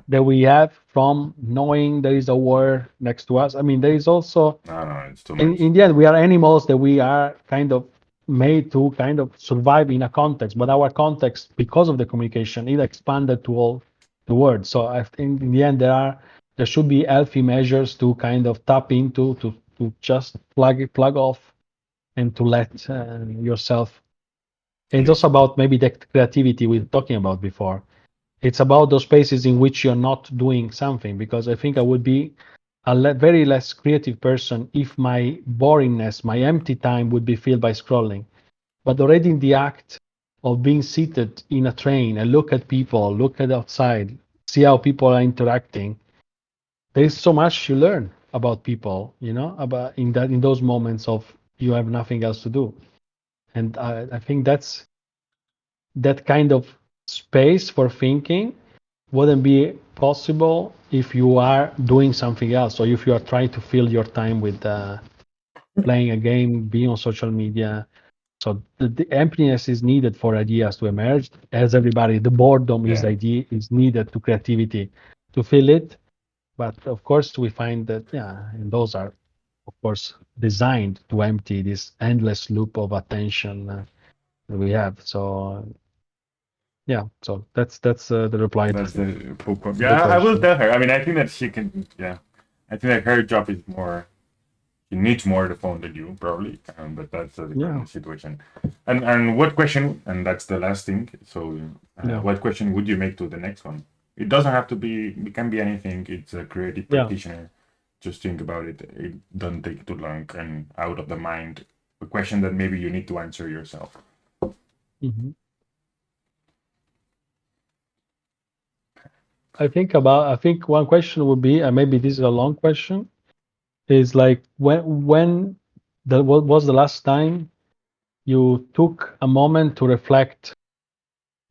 that we have from knowing there is a war next to us. I mean, there is also, No, no, it's too much. in the end, we are animals that we are kind of made to kind of survive in a context, but our context, because of the communication, is expanded to all the world. So I think in the end, there should be healthy measures to kind of tap into to just plug off and to let yourself. And it's Live. also about maybe the creativity we were talking about before. It's about those spaces in which you're not doing something, because I think I would be a very less creative person if my boringness, my empty time would be filled by scrolling. But already in the act of being seated in a train and look at people, look at outside, see how people are interacting, there is so much you learn about people, about in those moments of you have nothing else to do. And I think that kind of space for thinking wouldn't be possible if you are doing something else, or if you are trying to fill your time with playing a game, being on social media. So the emptiness is needed for ideas to emerge. As everybody, the boredom Yeah, is needed to creativity to fill it. But of course, we find that and those are, of course, designed to empty this endless loop of attention that we have. So yeah, so that's the reply that's to the poop. the Yeah, I will question. tell her. I mean, I think that she can. Yeah, I think that her job is more. She needs more the phone than you probably, but that's a Yeah, different situation. And what question? And that's the last thing. So, yeah, what question would you make to the next one? It doesn't have to be. It can be anything. It's a creative yeah. practitioner. Just think about it. It doesn't take too long and out of the mind. A question that maybe you need to answer yourself. hmm I think one question would be, and maybe this is a long question, is like what was the last time you took a moment to reflect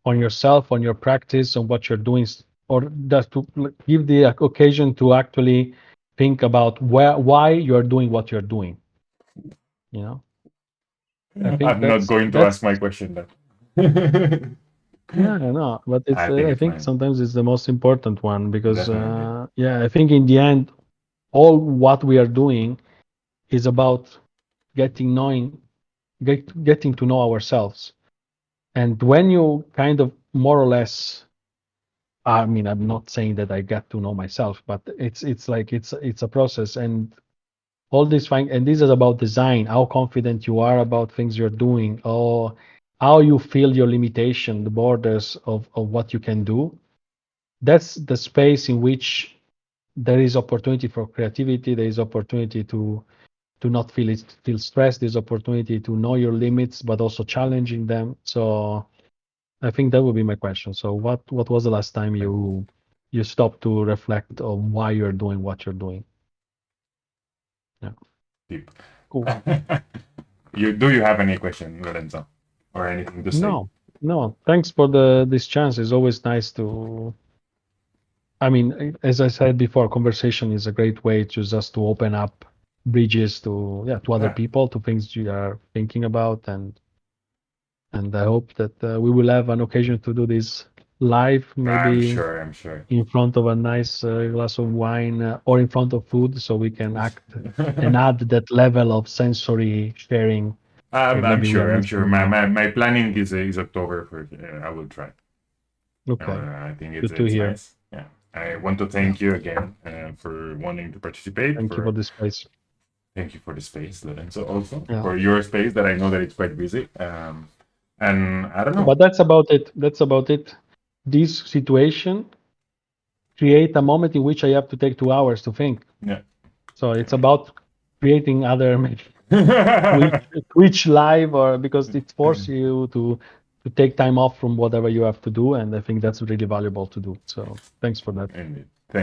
on yourself, on your practice, on what you're doing, or just to give the occasion to actually think about why you're doing what you're doing. You know, I think I'm not going to that's ask my question then. yeah, I know, but I think I it's think mine. sometimes it's the most important one because Definitely. I think in the end, all what we are doing is about getting to know ourselves. And when you kind of more or less, I mean, I'm not saying that I get to know myself, but it's like it's a process, and all these things, and this is about design, how confident you are about things you're doing, or how you feel your limitation, the borders of what you can do. That's the space in which there is opportunity for creativity. There is opportunity to not feel stressed. There's opportunity to know your limits, but also challenging them. So I think that would be my question. So what was the last time you stopped to reflect on why you're doing what you're doing? Yeah. Deep. Cool. Do you have any question, Lorenzo, or anything to say? No. Thanks for this chance. It's always nice to. I mean, as I said before, conversation is a great way to just to open up bridges to other Yeah. people, to things you are thinking about, and I hope that we will have an occasion to do this live, I'm maybe sure. in front of a nice glass of wine or in front of food, so we can act and add that level of sensory sharing. I'm Maybe we are sure. I'm missing sure. now. My planning is October. For I will try. Okay. I think Good to it's hear. nice. Yeah. I want to thank you again for wanting to participate. Thank you for this space. Thank you for the space, Lorenzo, also Yeah. for your space that I know that it's quite busy. And I don't know. But that's about it. This situation create a moment in which I have to take 2 hours to think. Yeah. So it's about creating other maybe Twitch live, or because it forces you to take time off from whatever you have to do, and I think that's really valuable to do. So thanks for that. Indeed.